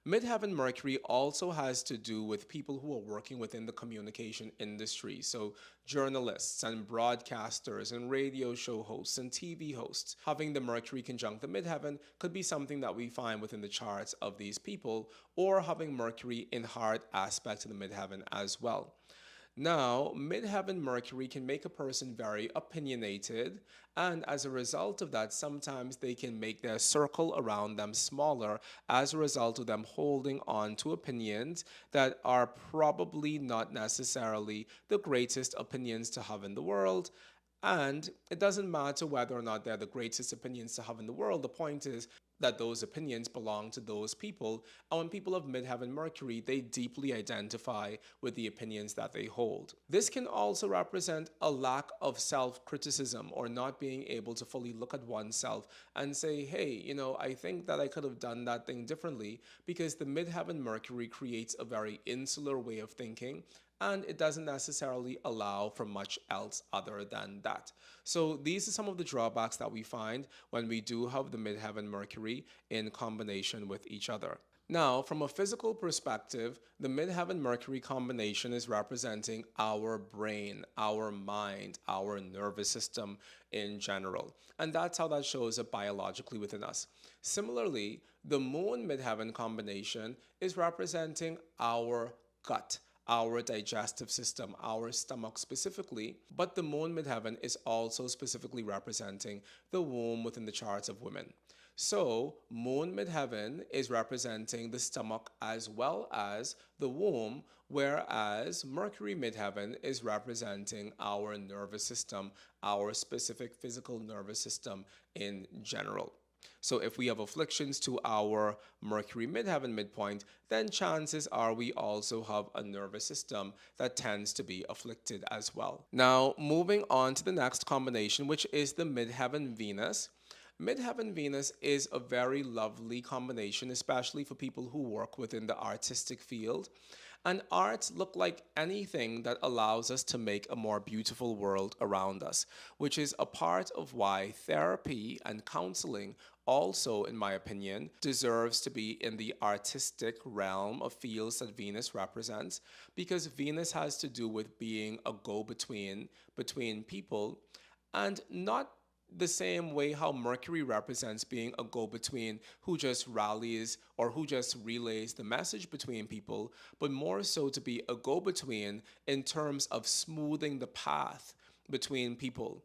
Midheaven Mercury also has to do with people who are working within the communication industry. So journalists and broadcasters and radio show hosts and TV hosts. Having the Mercury conjunct the midheaven could be something that we find within the charts of these people, or having Mercury in hard aspect to the midheaven as well. Now, midheaven Mercury can make a person very opinionated, and as a result of that, sometimes they can make their circle around them smaller as a result of them holding on to opinions that are probably not necessarily the greatest opinions to have in the world. And it doesn't matter whether or not they're the greatest opinions to have in the world. The point is that those opinions belong to those people. And when people have midheaven Mercury, they deeply identify with the opinions that they hold. This can also represent a lack of self-criticism, or not being able to fully look at oneself and say, hey, I think that I could have done that thing differently, because the midheaven Mercury creates a very insular way of thinking, and it doesn't necessarily allow for much else other than that. So these are some of the drawbacks that we find when we do have the midheaven Mercury in combination with each other. Now, from a physical perspective, the midheaven Mercury combination is representing our brain, our mind, our nervous system in general. And that's how that shows up biologically within us. Similarly, the moon midheaven combination is representing our gut, our digestive system, our stomach specifically, but the moon midheaven is also specifically representing the womb within the charts of women. So, moon midheaven is representing the stomach as well as the womb, whereas Mercury midheaven is representing our nervous system, our specific physical nervous system in general. So if we have afflictions to our Mercury midheaven midpoint, then chances are we also have a nervous system that tends to be afflicted as well. Now, moving on to the next combination, which is the midheaven Venus. Midheaven Venus is a very lovely combination, especially for people who work within the artistic field. And arts look like anything that allows us to make a more beautiful world around us, which is a part of why therapy and counseling also, in my opinion, deserves to be in the artistic realm of fields that Venus represents, because Venus has to do with being a go-between between people, and not the same way how Mercury represents being a go-between who just rallies or who just relays the message between people, but more so to be a go-between in terms of smoothing the path between people.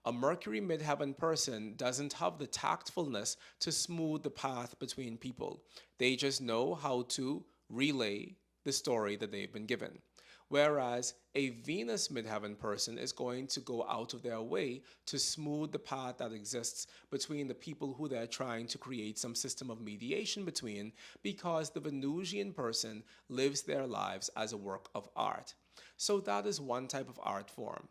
A Mercury midheaven person doesn't have the tactfulness to smooth the path between people. They just know how to relay the story that they've been given. Whereas a Venus midheaven person is going to go out of their way to smooth the path that exists between the people who they're trying to create some system of mediation between, because the Venusian person lives their lives as a work of art. So that is one type of art form.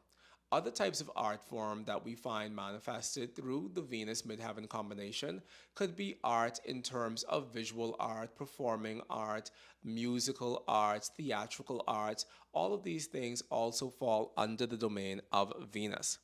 Other types of art form that we find manifested through the Venus midheaven combination could be art in terms of visual art, performing art, musical arts, theatrical arts. All of these things also fall under the domain of Venus.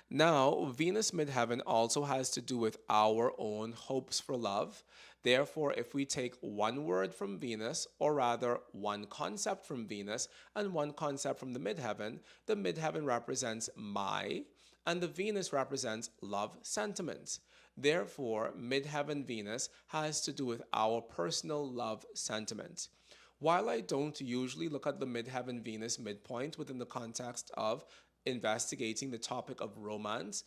Now, Venus midheaven also has to do with our own hopes for love. Therefore, if we take one word from Venus, or rather one concept from Venus and one concept from the midheaven represents my, and the Venus represents love sentiments. Therefore, midheaven Venus has to do with our personal love sentiments. While I don't usually look at the midheaven Venus midpoint within the context of investigating the topic of romance,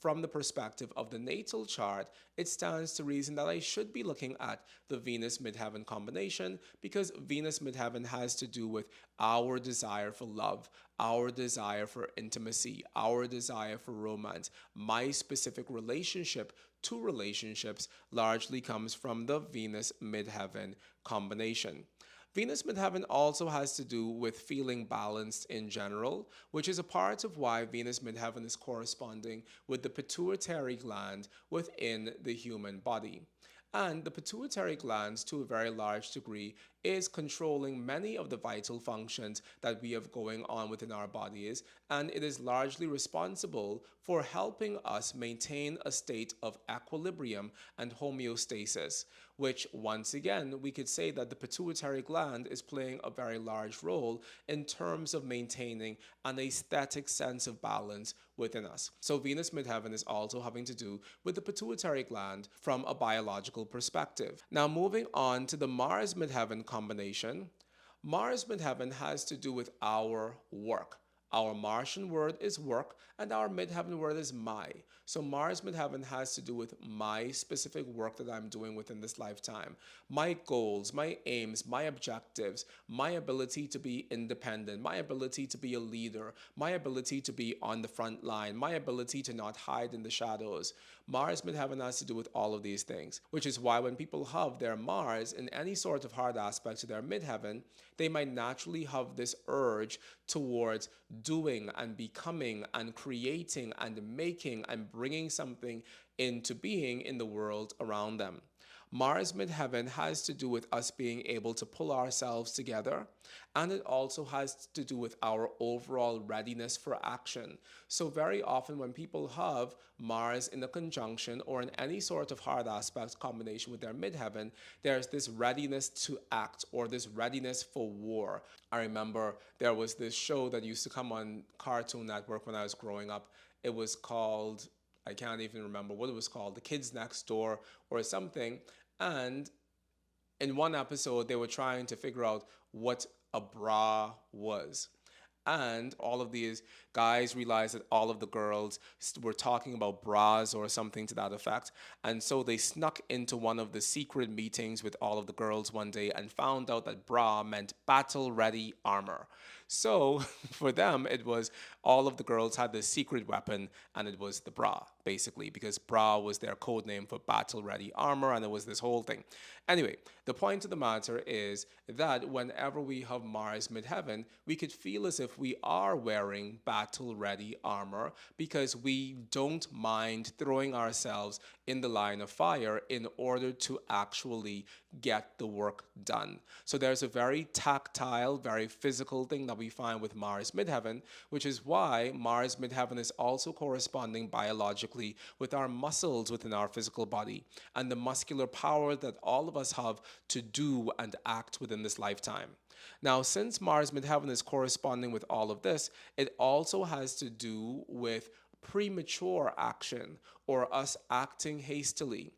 from the perspective of the natal chart, it stands to reason that I should be looking at the Venus midheaven combination, because Venus midheaven has to do with our desire for love, our desire for intimacy, our desire for romance. My specific relationship to relationships largely comes from the Venus midheaven combination. Venus midheaven also has to do with feeling balanced in general, which is a part of why Venus midheaven is corresponding with the pituitary gland within the human body. And the pituitary gland, to a very large degree, is controlling many of the vital functions that we have going on within our bodies, and it is largely responsible for helping us maintain a state of equilibrium and homeostasis, which once again, we could say that the pituitary gland is playing a very large role in terms of maintaining an aesthetic sense of balance within us. So Venus midheaven is also having to do with the pituitary gland from a biological perspective. Now, moving on to the Mars midheaven combination. Mars midheaven has to do with our work. Our Martian word is work, and our midheaven word is my. So Mars midheaven has to do with my specific work that I'm doing within this lifetime. My goals, my aims, my objectives, my ability to be independent, my ability to be a leader, my ability to be on the front line, my ability to not hide in the shadows. Mars midheaven has to do with all of these things, which is why when people have their Mars in any sort of hard aspect to their midheaven, they might naturally have this urge towards doing and becoming and creating and making and bringing something into being in the world around them. Mars midheaven has to do with us being able to pull ourselves together, and it also has to do with our overall readiness for action. So very often when people have Mars in a conjunction or in any sort of hard aspect combination with their midheaven, there's this readiness to act or this readiness for war. I remember there was this show that used to come on Cartoon Network when I was growing up. It was called, I can't even remember what it was called, The Kids Next Door or something. And in one episode, they were trying to figure out what a bra was. And all of these guys realized that all of the girls were talking about bras or something to that effect. And so they snuck into one of the secret meetings with all of the girls one day and found out that bra meant battle ready armor. So for them, it was all of the girls had this secret weapon, and it was the bra, basically, because bra was their code name for battle ready armor, and it was this whole thing. Anyway, the point of the matter is that whenever we have Mars midheaven, we could feel as if we are wearing battle ready armor because we don't mind throwing ourselves in the line of fire in order to actually get the work done. So there's a very tactile, very physical thing that we find with Mars midheaven, which is why Mars midheaven is also corresponding biologically with our muscles within our physical body and the muscular power that all of us have to do and act within this lifetime. Now, since Mars midheaven is corresponding with all of this, it also has to do with premature action or us acting hastily.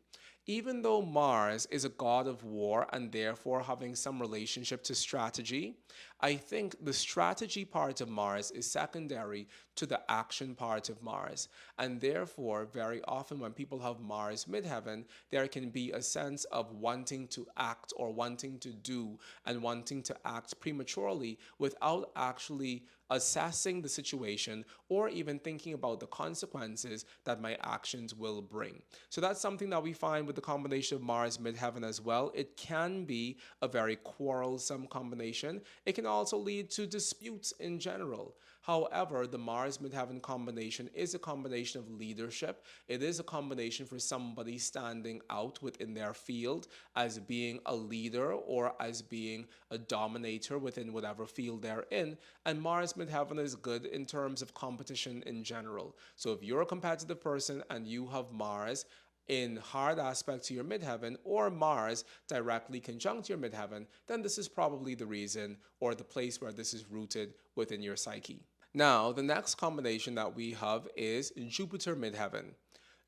Even though Mars is a god of war and therefore having some relationship to strategy, I think the strategy part of Mars is secondary to the action part of Mars. And therefore, very often when people have Mars midheaven, there can be a sense of wanting to act or wanting to do and wanting to act prematurely without actually assessing the situation or even thinking about the consequences that my actions will bring. So that's something that we find with the combination of Mars midheaven as well. It can be a very quarrelsome combination. It can also lead to disputes in general. However, the Mars midheaven combination is a combination of leadership. It is a combination for somebody standing out within their field as being a leader or as being a dominator within whatever field they're in. And Mars midheaven is good in terms of competition in general. So if you're a competitive person and you have Mars in hard aspect to your midheaven or Mars directly conjunct your midheaven, then this is probably the reason or the place where this is rooted within your psyche. Now, the next combination that we have is Jupiter midheaven.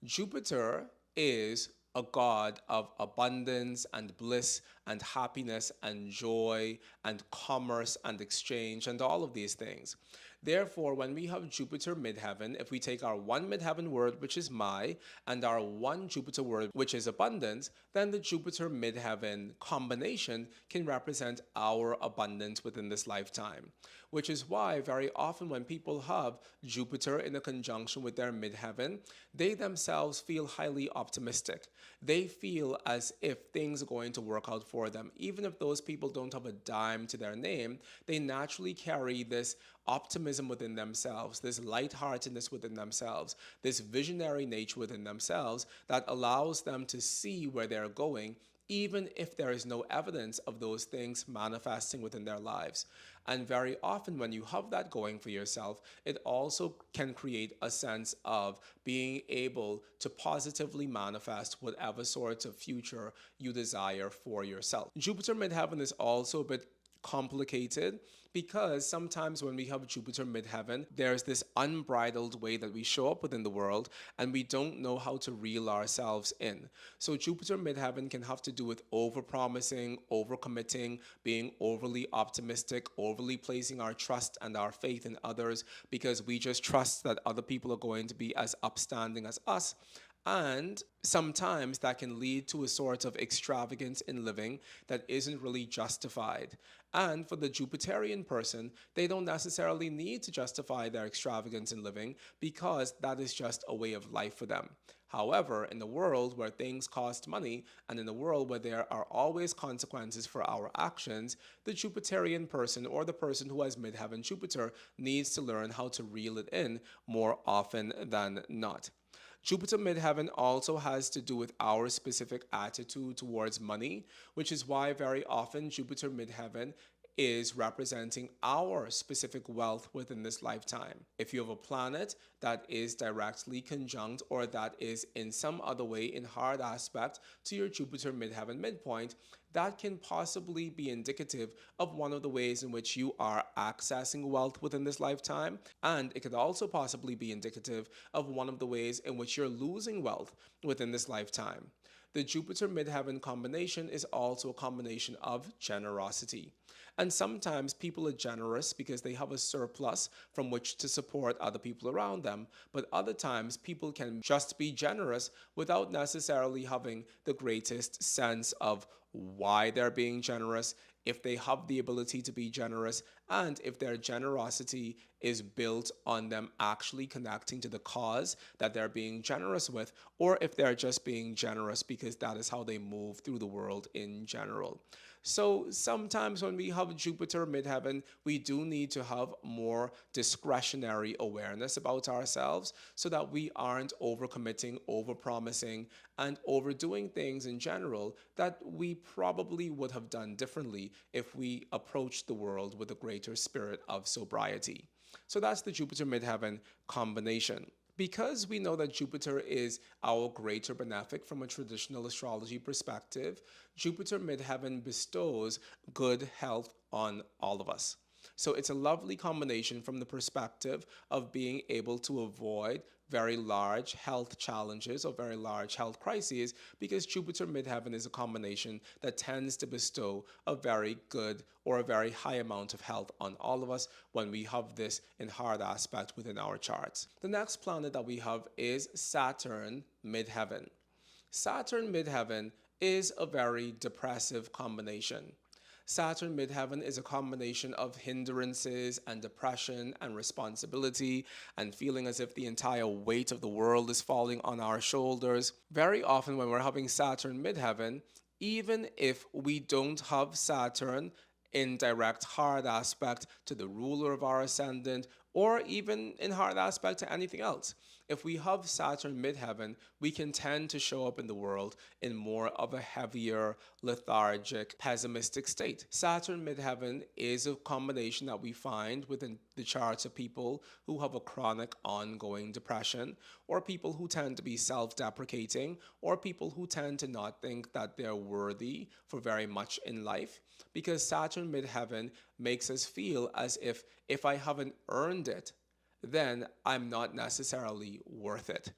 Jupiter is a god of abundance and bliss and happiness and joy and commerce and exchange and all of these things. Therefore, when we have Jupiter midheaven, if we take our one midheaven word, which is my, and our one Jupiter word, which is abundance, then the Jupiter midheaven combination can represent our abundance within this lifetime. Which is why very often when people have Jupiter in a conjunction with their midheaven, they themselves feel highly optimistic. They feel as if things are going to work out for them. Even if those people don't have a dime to their name, they naturally carry this optimism within themselves, this lightheartedness within themselves, this visionary nature within themselves that allows them to see where they're going, even if there is no evidence of those things manifesting within their lives. And very often when you have that going for yourself, it also can create a sense of being able to positively manifest whatever sort of future you desire for yourself. Jupiter midheaven is also a bit complicated because sometimes when we have Jupiter midheaven, there's this unbridled way that we show up within the world and we don't know how to reel ourselves in. So Jupiter midheaven can have to do with overpromising, overcommitting, being overly optimistic, overly placing our trust and our faith in others because we just trust that other people are going to be as upstanding as us. And sometimes that can lead to a sort of extravagance in living that isn't really justified. And for the Jupiterian person, they don't necessarily need to justify their extravagance in living because that is just a way of life for them. However, in a world where things cost money and in a world where there are always consequences for our actions, the Jupiterian person or the person who has midheaven Jupiter needs to learn how to reel it in more often than not. Jupiter midheaven also has to do with our specific attitude towards money, which is why very often Jupiter midheaven is representing our specific wealth within this lifetime. If you have a planet that is directly conjunct or that is in some other way in hard aspect to your Jupiter midheaven midpoint, that can possibly be indicative of one of the ways in which you are accessing wealth within this lifetime. And it could also possibly be indicative of one of the ways in which you're losing wealth within this lifetime. The Jupiter midheaven combination is also a combination of generosity. And sometimes people are generous because they have a surplus from which to support other people around them. But other times people can just be generous without necessarily having the greatest sense of why they're being generous, if they have the ability to be generous, and if their generosity is built on them actually connecting to the cause that they're being generous with, or if they're just being generous because that is how they move through the world in general. So sometimes when we have Jupiter midheaven, we do need to have more discretionary awareness about ourselves so that we aren't overcommitting, overpromising, and overdoing things in general that we probably would have done differently if we approached the world with a greater spirit of sobriety. So that's the Jupiter midheaven combination. Because we know that Jupiter is our greater benefic from a traditional astrology perspective, Jupiter midheaven bestows good health on all of us. So it's a lovely combination from the perspective of being able to avoid very large health challenges or very large health crises, because Jupiter midheaven is a combination that tends to bestow a very good or a very high amount of health on all of us when we have this in hard aspect within our charts. The next planet that we have is Saturn midheaven. Saturn midheaven is a very depressive combination. Saturn midheaven is a combination of hindrances and depression and responsibility and feeling as if the entire weight of the world is falling on our shoulders. Very often when we're having Saturn midheaven, even if we don't have Saturn in direct hard aspect to the ruler of our ascendant, or even in hard aspect to anything else, if we have Saturn midheaven, we can tend to show up in the world in more of a heavier, lethargic, pessimistic state. Saturn midheaven is a combination that we find within the charts of people who have a chronic ongoing depression, or people who tend to be self-deprecating, or people who tend to not think that they're worthy for very much in life. Because Saturn midheaven makes us feel as if I haven't earned it, then I'm not necessarily worth it,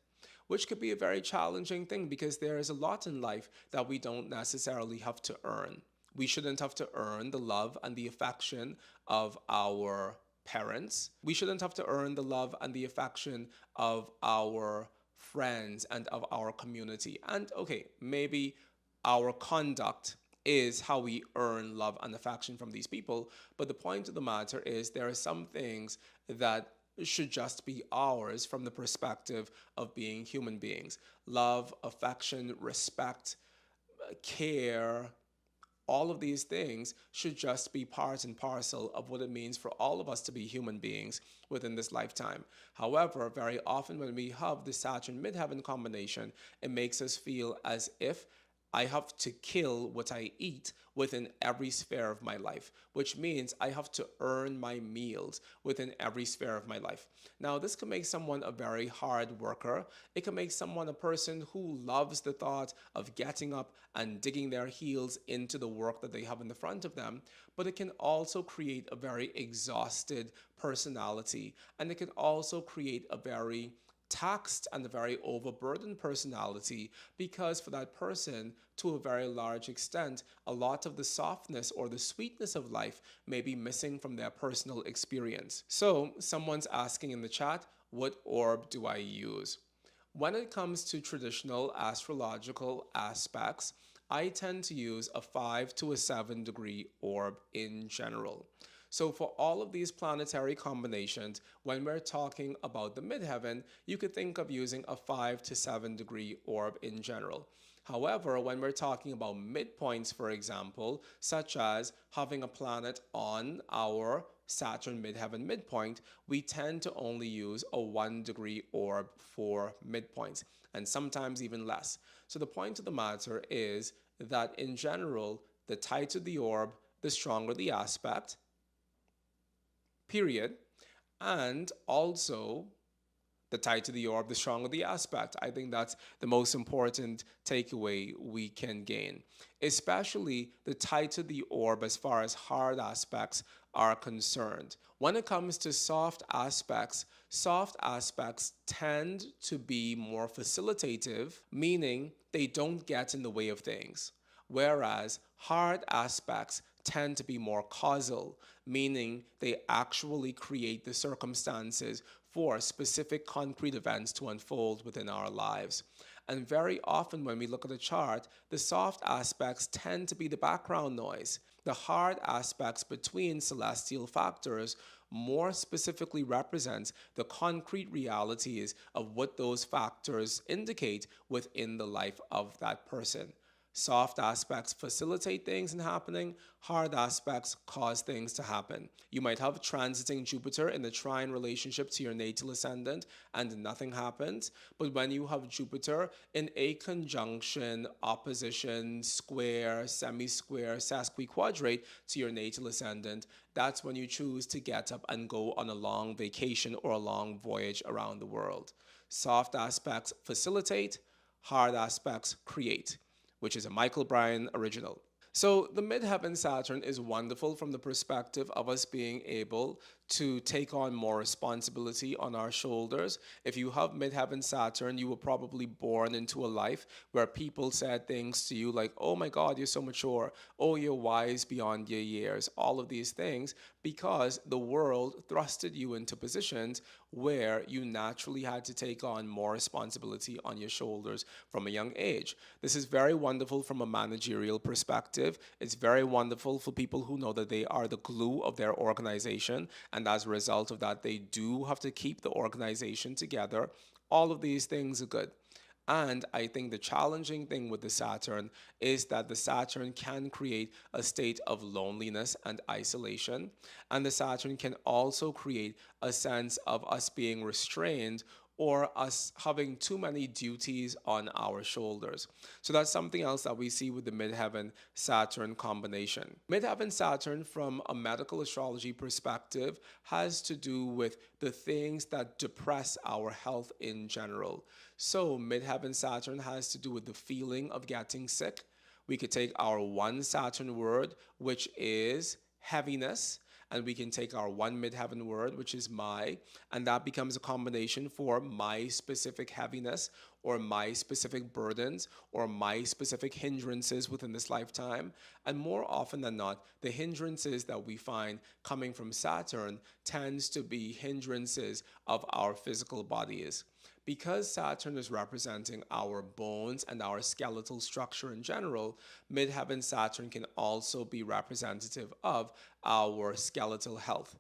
which could be a very challenging thing because there is a lot in life that we don't necessarily have to earn. We shouldn't have to earn the love and the affection of our parents. We shouldn't have to earn the love and the affection of our friends and of our community. And okay, maybe our conduct is how we earn love and affection from these people. But the point of the matter is there are some things that should just be ours from the perspective of being human beings. Love, affection, respect, care, all of these things should just be part and parcel of what it means for all of us to be human beings within this lifetime. However, very often when we have the Saturn midheaven combination, it makes us feel as if I have to kill what I eat within every sphere of my life, which means I have to earn my meals within every sphere of my life. Now, this can make someone a very hard worker. It can make someone a person who loves the thought of getting up and digging their heels into the work that they have in the front of them, but it can also create a very exhausted personality, and it can also create a very taxed and a very overburdened personality, because for that person, to a very large extent, a lot of the softness or the sweetness of life may be missing from their personal experience. So someone's asking in the chat, what orb do I use? When it comes to traditional astrological aspects, I tend to use a 5 to a 7 degree orb in general. So for all of these planetary combinations, when we're talking about the midheaven, you could think of using a 5 to 7 degree orb in general. However, when we're talking about midpoints, for example, such as having a planet on our Saturn midheaven midpoint, we tend to only use a 1 degree orb for midpoints, and sometimes even less. So the point of the matter is that in general, the tighter the orb, the stronger the aspect, period. And also, the tighter the orb, the stronger the aspect. I think that's the most important takeaway we can gain, especially the tighter the orb as far as hard aspects are concerned. When it comes to soft aspects tend to be more facilitative, meaning they don't get in the way of things, whereas hard aspects tend to be more causal, meaning they actually create the circumstances for specific concrete events to unfold within our lives. And very often, when we look at a chart, the soft aspects tend to be the background noise. The hard aspects between celestial factors more specifically represents the concrete realities of what those factors indicate within the life of that person. Soft aspects facilitate things in happening, hard aspects cause things to happen. You might have transiting Jupiter in the trine relationship to your natal ascendant and nothing happens, but when you have Jupiter in a conjunction, opposition, square, semi-square, sesquiquadrate to your natal ascendant, that's when you choose to get up and go on a long vacation or a long voyage around the world. Soft aspects facilitate, hard aspects create, which is a Bryan original. So the midheaven Saturn is wonderful from the perspective of us being able to take on more responsibility on our shoulders. If you have midheaven Saturn, you were probably born into a life where people said things to you like, oh my God, you're so mature. Oh, you're wise beyond your years. All of these things because the world thrusted you into positions where you naturally had to take on more responsibility on your shoulders from a young age. This is very wonderful from a managerial perspective. It's very wonderful for people who know that they are the glue of their organization, and as a result of that, they do have to keep the organization together. All of these things are good. And I think the challenging thing with the Saturn is that the Saturn can create a state of loneliness and isolation. And the Saturn can also create a sense of us being restrained or us having too many duties on our shoulders. So that's something else that we see with the midheaven Saturn combination. Midheaven Saturn, from a medical astrology perspective, has to do with the things that depress our health in general. So midheaven Saturn has to do with the feeling of getting sick. We could take our one Saturn word, which is heaviness, and we can take our one midheaven word, which is my, and that becomes a combination for my specific heaviness or my specific burdens or my specific hindrances within this lifetime. And more often than not, the hindrances that we find coming from Saturn tends to be hindrances of our physical bodies. Because Saturn is representing our bones and our skeletal structure in general, midheaven Saturn can also be representative of our skeletal health.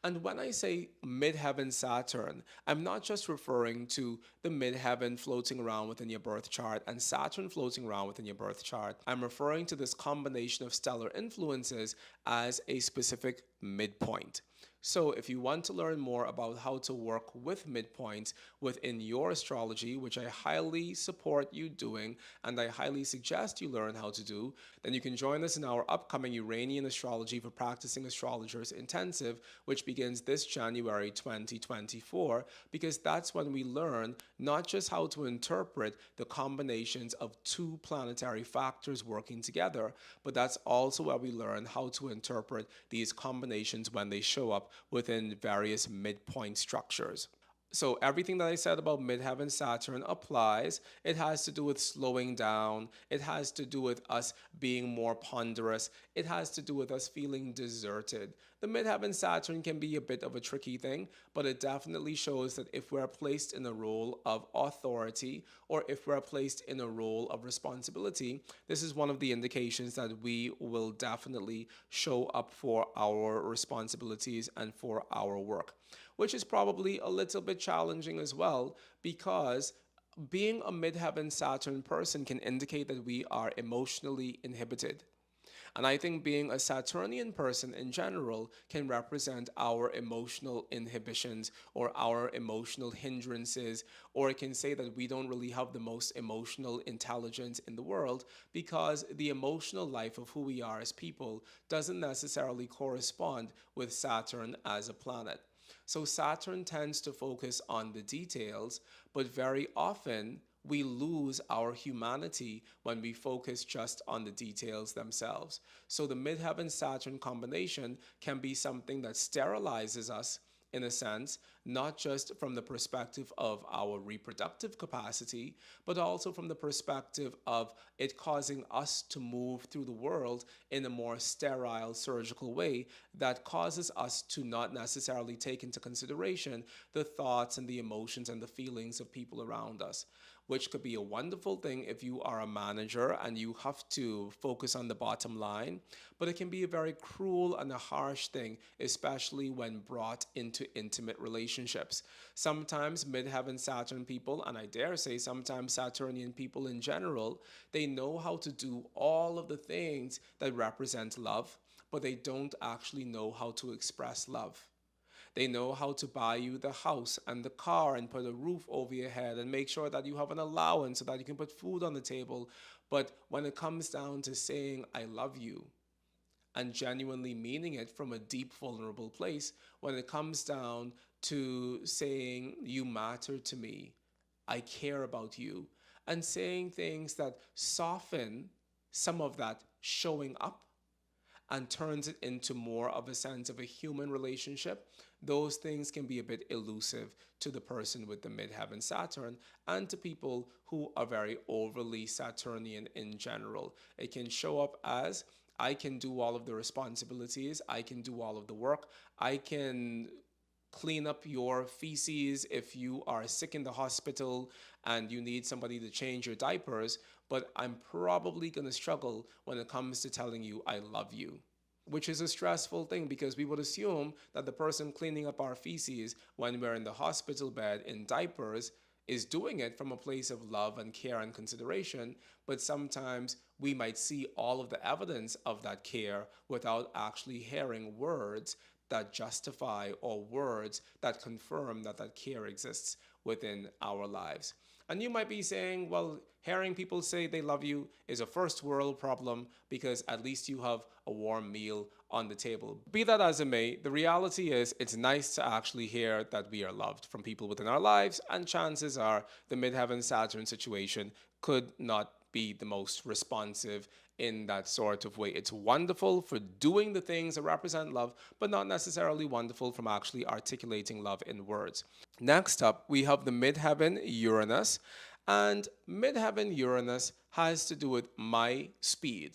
And when I say midheaven Saturn, I'm not just referring to the midheaven floating around within your birth chart and Saturn floating around within your birth chart. I'm referring to this combination of stellar influences as a specific midpoint. So if you want to learn more about how to work with midpoints within your astrology, which I highly support you doing and I highly suggest you learn how to do, then you can join us in our upcoming Uranian Astrology for Practicing Astrologers Intensive, which begins this January 2024, because that's when we learn not just how to interpret the combinations of two planetary factors working together, but that's also where we learn how to interpret these combinations when they show up within various midpoint structures. So everything that I said about midheaven Saturn applies. It has to do with slowing down. It has to do with us being more ponderous. It has to do with us feeling deserted. The midheaven Saturn can be a bit of a tricky thing, but it definitely shows that if we're placed in a role of authority or if we're placed in a role of responsibility, this is one of the indications that we will definitely show up for our responsibilities and for our work, which is probably a little bit challenging as well, because being a midheaven Saturn person can indicate that we are emotionally inhibited. And I think being a Saturnian person in general can represent our emotional inhibitions or our emotional hindrances, or it can say that we don't really have the most emotional intelligence in the world because the emotional life of who we are as people doesn't necessarily correspond with Saturn as a planet. So Saturn tends to focus on the details, but very often we lose our humanity when we focus just on the details themselves. So the midheaven Saturn combination can be something that sterilizes us in a sense, not just from the perspective of our reproductive capacity, but also from the perspective of it causing us to move through the world in a more sterile surgical way that causes us to not necessarily take into consideration the thoughts and the emotions and the feelings of people around us, which could be a wonderful thing if you are a manager and you have to focus on the bottom line. But it can be a very cruel and a harsh thing, especially when brought into intimate relationships. Sometimes midheaven Saturn people, and I dare say sometimes Saturnian people in general, they know how to do all of the things that represent love, but they don't actually know how to express love. They know how to buy you the house and the car and put a roof over your head and make sure that you have an allowance so that you can put food on the table. But when it comes down to saying, I love you, and genuinely meaning it from a deep, vulnerable place, when it comes down to saying, you matter to me, I care about you, and saying things that soften some of that showing up and turns it into more of a sense of a human relationship, those things can be a bit elusive to the person with the midheaven Saturn and to people who are very overly Saturnian in general. It can show up as I can do all of the responsibilities, I can do all of the work, I can clean up your feces if you are sick in the hospital and you need somebody to change your diapers, but I'm probably going to struggle when it comes to telling you I love you, which is a stressful thing because we would assume that the person cleaning up our feces when we're in the hospital bed in diapers is doing it from a place of love and care and consideration, but sometimes we might see all of the evidence of that care without actually hearing words that justify or words that confirm that that care exists within our lives. And you might be saying, well, hearing people say they love you is a first world problem because at least you have a warm meal on the table. Be that as it may, the reality is it's nice to actually hear that we are loved from people within our lives, and chances are the midheaven Saturn situation could not be the most responsive in that sort of way. It's wonderful for doing the things that represent love, but not necessarily wonderful from actually articulating love in words. Next up, we have the midheaven Uranus, and midheaven Uranus has to do with my speed.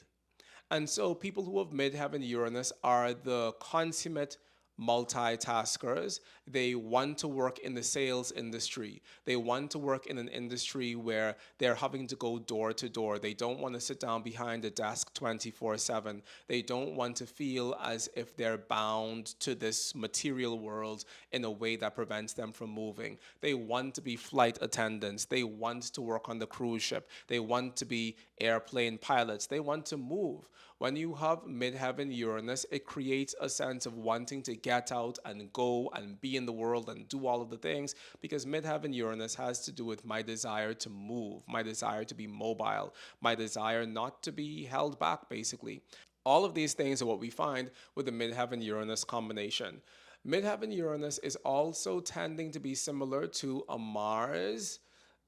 And so people who have midheaven Uranus are the consummate multitaskers. They want to work in the sales industry. They want to work in an industry where they're having to go door to door. They don't want to sit down behind a desk 24/7. They don't want to feel as if they're bound to this material world in a way that prevents them from moving. They want to be flight attendants. They want to work on the cruise ship. They want to be airplane pilots. They want to move. When you have midheaven Uranus, it creates a sense of wanting to get out and go and be in the world and do all of the things, because midheaven Uranus has to do with my desire to move, my desire to be mobile, my desire not to be held back, basically. All of these things are what we find with the midheaven Uranus combination. Midheaven Uranus is also tending to be similar to a Mars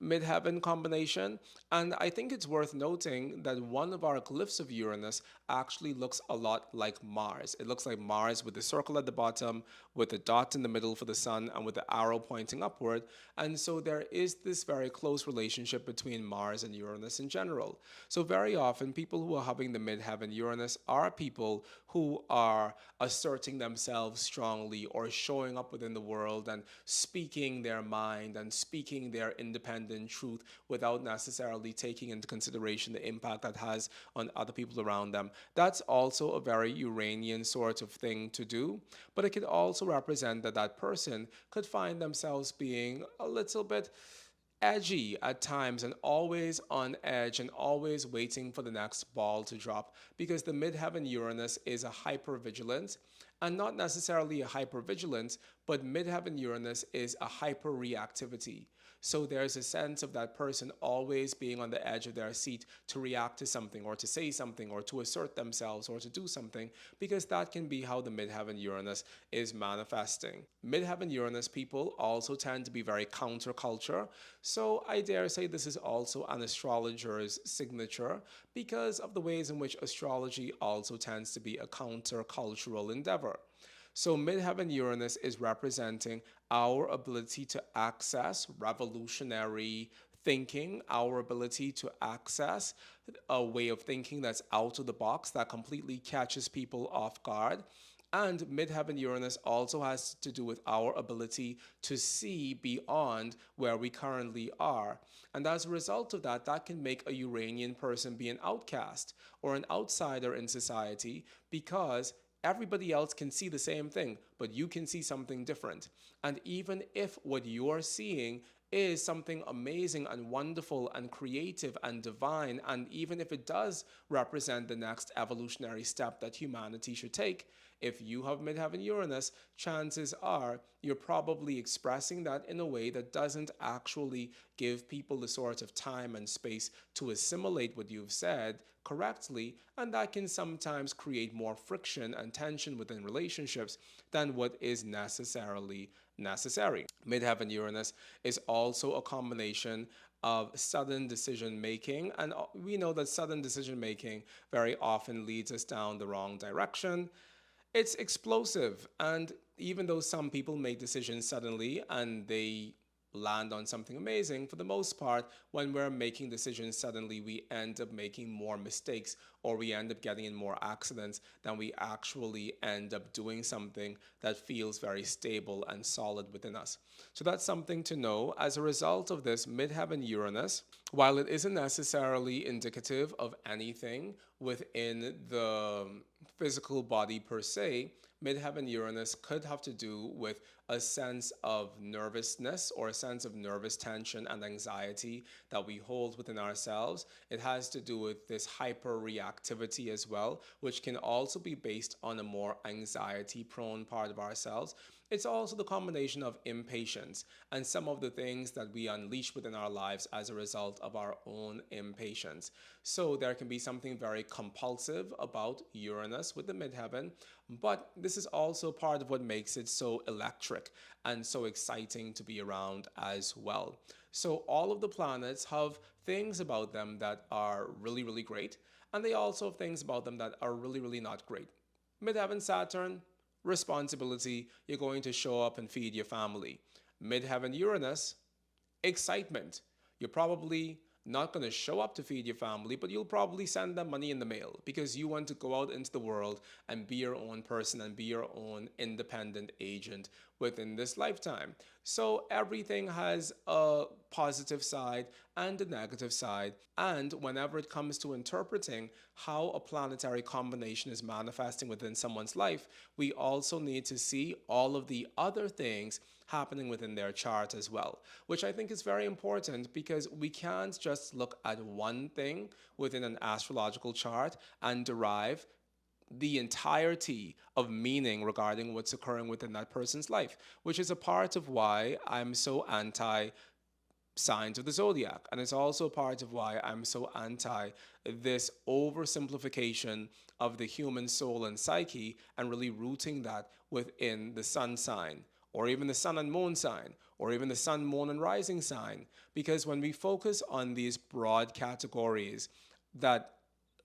midheaven combination. And I think it's worth noting that one of our glyphs of Uranus actually looks a lot like Mars. It looks like Mars with the circle at the bottom, with the dot in the middle for the sun, and with the arrow pointing upward. And so there is this very close relationship between Mars and Uranus in general. So very often, people who are having the midheaven Uranus are people who are asserting themselves strongly or showing up within the world and speaking their mind and speaking their independent truth without necessarily taking into consideration the impact that has on other people around them. That's also a very Uranian sort of thing to do, but it could also represent that that person could find themselves being a little bit edgy at times and always on edge and always waiting for the next ball to drop because the midheaven Uranus is a hypervigilant and not necessarily a hypervigilance, but midheaven Uranus is a hyperreactivity. So there's a sense of that person always being on the edge of their seat to react to something or to say something or to assert themselves or to do something because that can be how the midheaven Uranus is manifesting. Midheaven Uranus people also tend to be very counterculture. So I dare say this is also an astrologer's signature because of the ways in which astrology also tends to be a countercultural endeavor. So midheaven Uranus is representing our ability to access revolutionary thinking, our ability to access a way of thinking that's out of the box, that completely catches people off guard. And midheaven Uranus also has to do with our ability to see beyond where we currently are. And as a result of that, that can make a Uranian person be an outcast or an outsider in society because everybody else can see the same thing, but you can see something different. And even if what you're seeing is something amazing and wonderful and creative and divine, and even if it does represent the next evolutionary step that humanity should take, if you have midheaven Uranus, chances are you're probably expressing that in a way that doesn't actually give people the sort of time and space to assimilate what you've said correctly, and that can sometimes create more friction and tension within relationships than what is necessarily necessary. Midheaven Uranus is also a combination of sudden decision making, and we know that sudden decision making very often leads us down the wrong direction. It's explosive, and even though some people make decisions suddenly and they land on something amazing, for the most part, when we're making decisions suddenly, we end up making more mistakes or we end up getting in more accidents than we actually end up doing something that feels very stable and solid within us. So that's something to know. As a result of this, midheaven Uranus, while it isn't necessarily indicative of anything within the physical body per se, midheaven Uranus could have to do with a sense of nervousness or a sense of nervous tension and anxiety that we hold within ourselves. It has to do with this hyper reactivity as well, which can also be based on a more anxiety prone part of ourselves. It's also the combination of impatience and some of the things that we unleash within our lives as a result of our own impatience. So there can be something very compulsive about Uranus with the midheaven, but this is also part of what makes it so electric and so exciting to be around as well. So all of the planets have things about them that are really, really great, and they also have things about them that are really, really not great. Midheaven Saturn, responsibility, you're going to show up and feed your family. Midheaven Uranus, excitement. You're probably not going to show up to feed your family, but you'll probably send them money in the mail because you want to go out into the world and be your own person and be your own independent agent within this lifetime. So everything has a positive side and a negative side. And whenever it comes to interpreting how a planetary combination is manifesting within someone's life, we also need to see all of the other things happening within their chart as well, which I think is very important because we can't just look at one thing within an astrological chart and derive the entirety of meaning regarding what's occurring within that person's life, which is a part of why I'm so anti signs of the zodiac. And it's also part of why I'm so anti this oversimplification of the human soul and psyche and really rooting that within the sun sign or even the sun and moon sign or even the sun, moon, and rising sign. Because when we focus on these broad categories that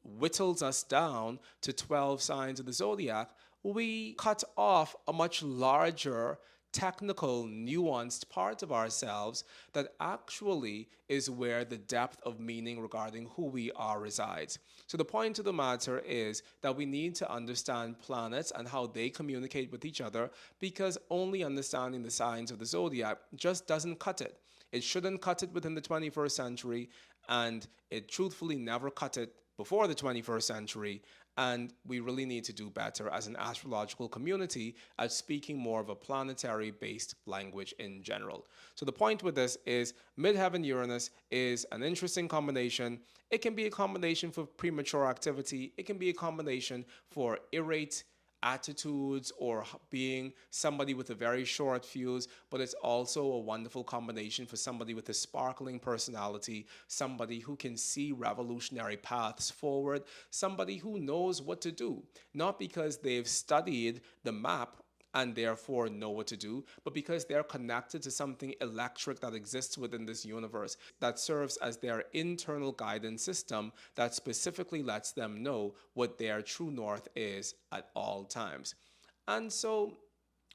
whittles us down to 12 signs of the zodiac, we cut off a much larger technical, nuanced part of ourselves that actually is where the depth of meaning regarding who we are resides. So the point of the matter is that we need to understand planets and how they communicate with each other, because only understanding the signs of the zodiac just doesn't cut it. It shouldn't cut it within the 21st century, and it truthfully never cut it before the 21st century, and we really need to do better as an astrological community at speaking more of a planetary based language in general. So the point with this is midheaven Uranus is an interesting combination. It can be a combination for premature activity, it can be a combination for irate attitudes or being somebody with a very short fuse, but it's also a wonderful combination for somebody with a sparkling personality, somebody who can see revolutionary paths forward, somebody who knows what to do, not because they've studied the map and therefore know what to do, but because they're connected to something electric that exists within this universe that serves as their internal guidance system that specifically lets them know what their true north is at all times. And so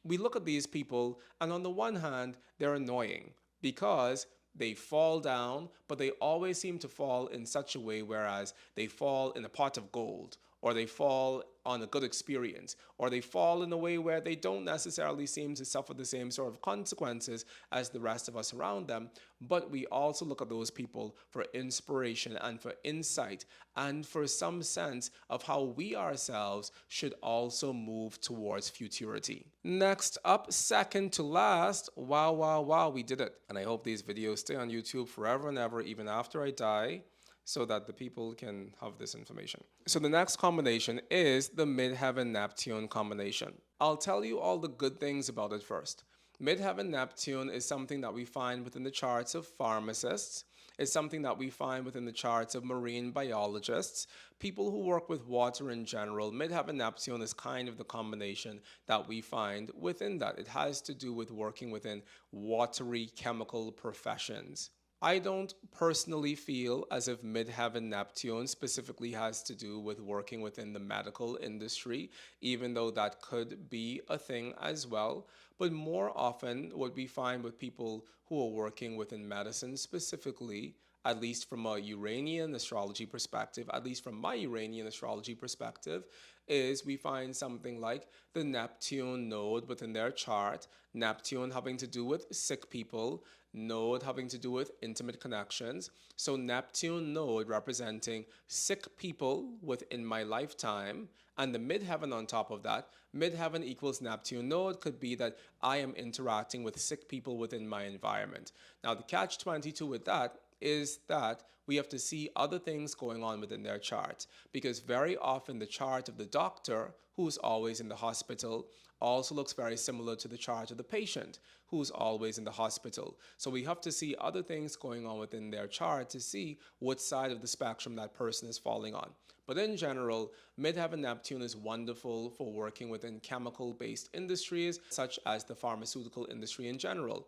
we look at these people, and on the one hand, they're annoying because they fall down, but they always seem to fall in such a way whereas they fall in a pot of gold, or they fall on a good experience, or they fall in a way where they don't necessarily seem to suffer the same sort of consequences as the rest of us around them. But we also look at those people for inspiration and for insight and for some sense of how we ourselves should also move towards futurity. Next up, second to last, wow, we did it. And I hope these videos stay on YouTube forever and ever, even after I die, so that the people can have this information. So the next combination is the Midheaven Neptune combination. I'll tell you all the good things about it first. Midheaven Neptune is something that we find within the charts of pharmacists. It's something that we find within the charts of marine biologists, people who work with water in general. Midheaven Neptune is kind of the combination that we find within that. It has to do with working within watery chemical professions. I don't personally feel as if Midheaven Neptune specifically has to do with working within the medical industry, even though that could be a thing as well. But more often, what we find with people who are working within medicine specifically, at least from a Uranian astrology perspective, at least from my Uranian astrology perspective, is we find something like the Neptune node within their chart, Neptune having to do with sick people, node having to do with intimate connections. So Neptune node representing sick people within my lifetime, and the midheaven on top of that. Midheaven equals Neptune node could be that I am interacting with sick people within my environment. Now the catch-22 with that is that we have to see other things going on within their chart, because very often the chart of the doctor, who's always in the hospital, also looks very similar to the chart of the patient, who's always in the hospital. So we have to see other things going on within their chart to see what side of the spectrum that person is falling on. But in general, Midheaven Neptune is wonderful for working within chemical-based industries, such as the pharmaceutical industry in general.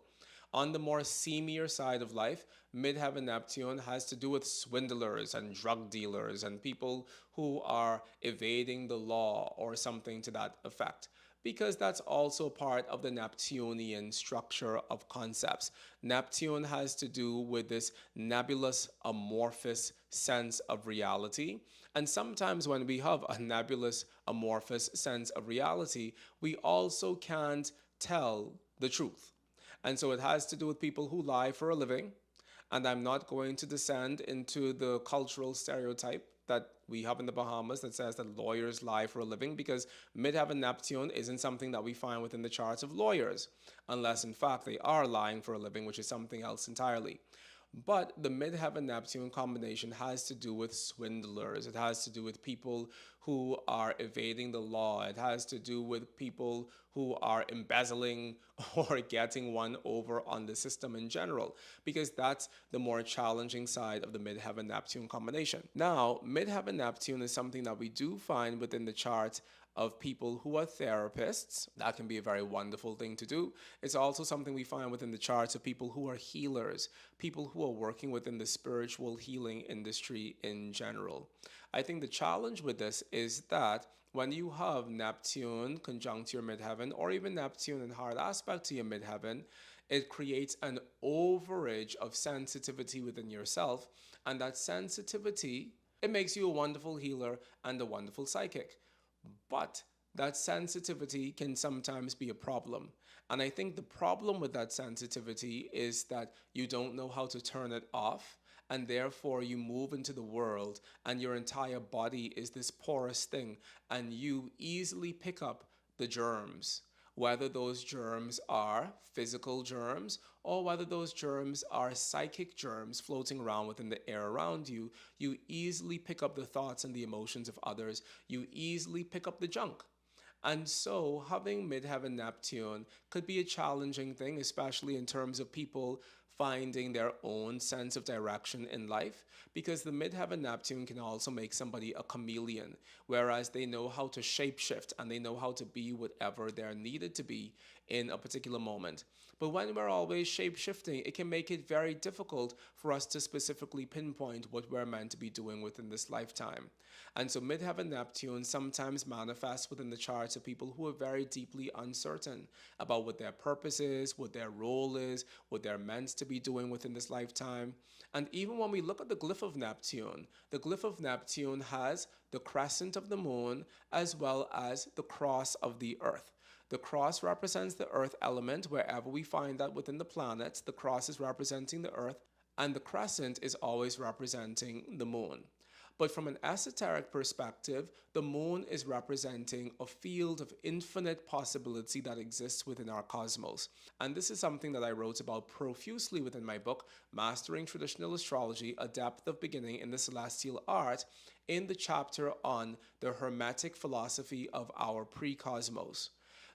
On the more seamier side of life, Midheaven Neptune has to do with swindlers and drug dealers and people who are evading the law or something to that effect, because that's also part of the Neptunian structure of concepts. Neptune has to do with this nebulous, amorphous sense of reality. And sometimes when we have a nebulous, amorphous sense of reality, we also can't tell the truth. And so it has to do with people who lie for a living. And I'm not going to descend into the cultural stereotype that we have in the Bahamas that says that lawyers lie for a living, because Midheaven Neptune isn't something that we find within the charts of lawyers, unless in fact they are lying for a living, which is something else entirely. But the Midheaven Neptune combination has to do with swindlers. It has to do with people who are evading the law. It has to do with people who are embezzling or getting one over on the system in general, because that's the more challenging side of the Midheaven Neptune combination. Now, Midheaven Neptune is something that we do find within the chart of people who are therapists. That can be a very wonderful thing to do. It's also something we find within the charts of people who are healers, people who are working within the spiritual healing industry in general. I think the challenge with this is that when you have Neptune conjunct your midheaven, or even Neptune in hard aspect to your midheaven, it creates an overage of sensitivity within yourself. And that sensitivity, it makes you a wonderful healer and a wonderful psychic. But that sensitivity can sometimes be a problem. And I think the problem with that sensitivity is that you don't know how to turn it off. and therefore you move into the world and your entire body is this porous thing, and you easily pick up the germs, whether those germs are physical germs or whether those germs are psychic germs floating around within the air around you. You easily pick up the thoughts and the emotions of others. You easily pick up the junk. And so, having midheaven Neptune could be a challenging thing, especially in terms of people finding their own sense of direction in life, because the midheaven Neptune can also make somebody a chameleon, whereas they know how to shapeshift and they know how to be whatever they're needed to be in a particular moment. But when we're always shape-shifting, it can make it very difficult for us to specifically pinpoint what we're meant to be doing within this lifetime. And so midheaven Neptune sometimes manifests within the charts of people who are very deeply uncertain about what their purpose is, what their role is, what they're meant to be doing within this lifetime. And even when we look at the glyph of Neptune, the glyph of Neptune has the crescent of the moon as well as the cross of the earth. The cross represents the earth element wherever we find that within the planets. The cross is representing the earth, and the crescent is always representing the moon. But from an esoteric perspective, the moon is representing a field of infinite possibility that exists within our cosmos. And this is something that I wrote about profusely within my book, Mastering Traditional Astrology, A Depth of Beginning in the Celestial Art, in the chapter on the Hermetic philosophy of our pre-cosmos.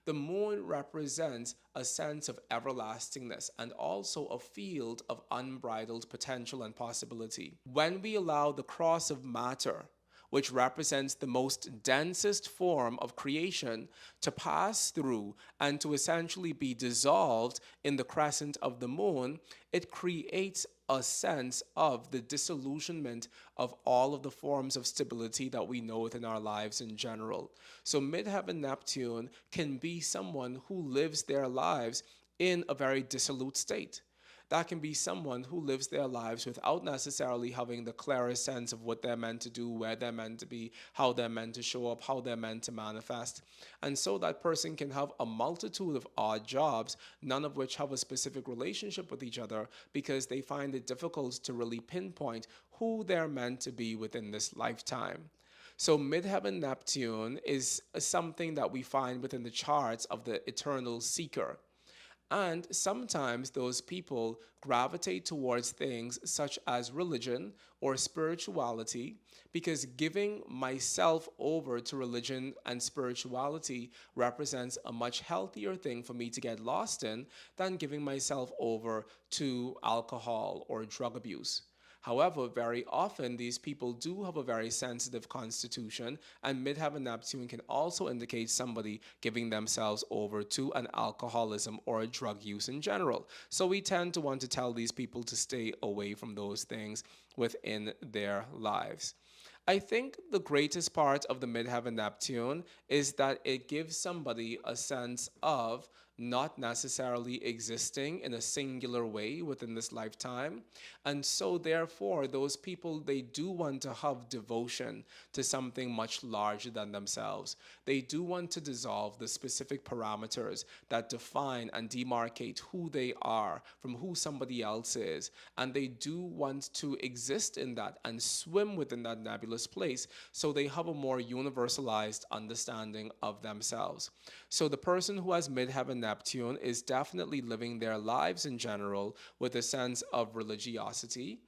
The moon represents a sense of everlastingness and also a field of unbridled potential and possibility. When we allow the cross of matter, which represents the most densest form of creation, to pass through and to essentially be dissolved in the crescent of the moon, it creates a sense of the disillusionment of all of the forms of stability that we know within our lives in general. So midheaven Neptune can be someone who lives their lives in a very dissolute state. That can be someone who lives their lives without necessarily having the clearest sense of what they're meant to do, where they're meant to be, how they're meant to show up, how they're meant to manifest. And so that person can have a multitude of odd jobs, none of which have a specific relationship with each other, because they find it difficult to really pinpoint who they're meant to be within this lifetime. So midheaven Neptune is something that we find within the charts of the eternal seeker. And sometimes those people gravitate towards things such as religion or spirituality, because giving myself over to religion and spirituality represents a much healthier thing for me to get lost in than giving myself over to alcohol or drug abuse. However, very often these people do have a very sensitive constitution, and midheaven Neptune can also indicate somebody giving themselves over to an alcoholism or a drug use in general. So we tend to want to tell these people to stay away from those things within their lives. I think the greatest part of the midheaven Neptune is that it gives somebody a sense of not necessarily existing in a singular way within this lifetime. And so therefore, those people, they do want to have devotion to something much larger than themselves. They do want to dissolve the specific parameters that define and demarcate who they are from who somebody else is. And they do want to exist in that and swim within that nebulous place, so they have a more universalized understanding of themselves. So the person who has midheaven Neptune is definitely living their lives in general with a sense of religiosity,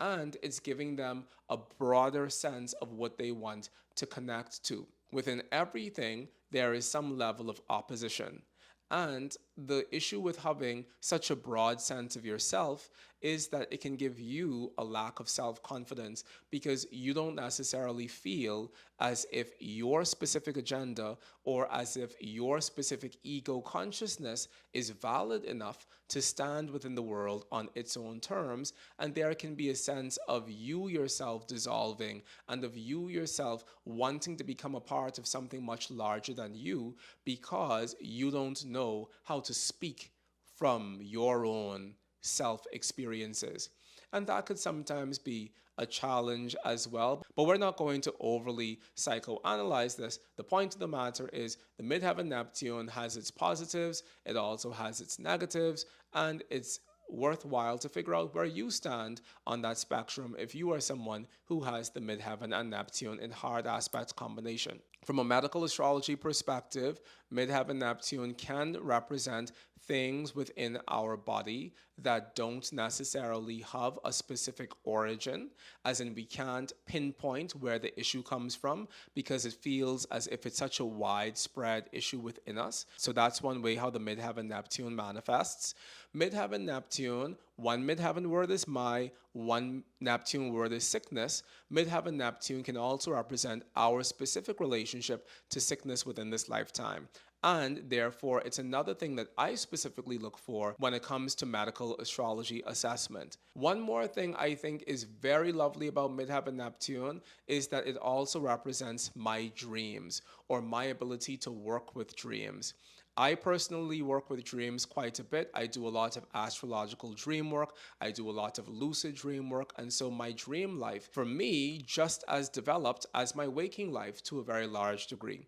and it's giving them a broader sense of what they want to connect to. Within everything, there is some level of opposition. And the issue with having such a broad sense of yourself is that it can give you a lack of self-confidence, because you don't necessarily feel as if your specific agenda or as if your specific ego consciousness is valid enough to stand within the world on its own terms. And there can be a sense of you yourself dissolving and of you yourself wanting to become a part of something much larger than you, because you don't know how to speak from your own self experiences. And that could sometimes be a challenge as well. But we're not going to overly psychoanalyze this. The point of the matter is the midheaven Neptune has its positives, it also has its negatives, and it's worthwhile to figure out where you stand on that spectrum if you are someone who has the Midheaven and Neptune in hard aspect combination. From a medical astrology perspective, Midheaven Neptune can represent things within our body that don't necessarily have a specific origin, as in we can't pinpoint where the issue comes from because it feels as if it's such a widespread issue within us. So that's one way how the Midheaven Neptune manifests. Midheaven Neptune, one Midheaven word is my, one Neptune word is sickness. Midheaven Neptune can also represent our specific relationship to sickness within this lifetime. And therefore, it's another thing that I specifically look for when it comes to medical astrology assessment. One more thing I think is very lovely about Midheaven Neptune is that it also represents my dreams or my ability to work with dreams. I personally work with dreams quite a bit. I do a lot of astrological dream work. I do a lot of lucid dream work. And so my dream life, for me, just as developed as my waking life to a very large degree.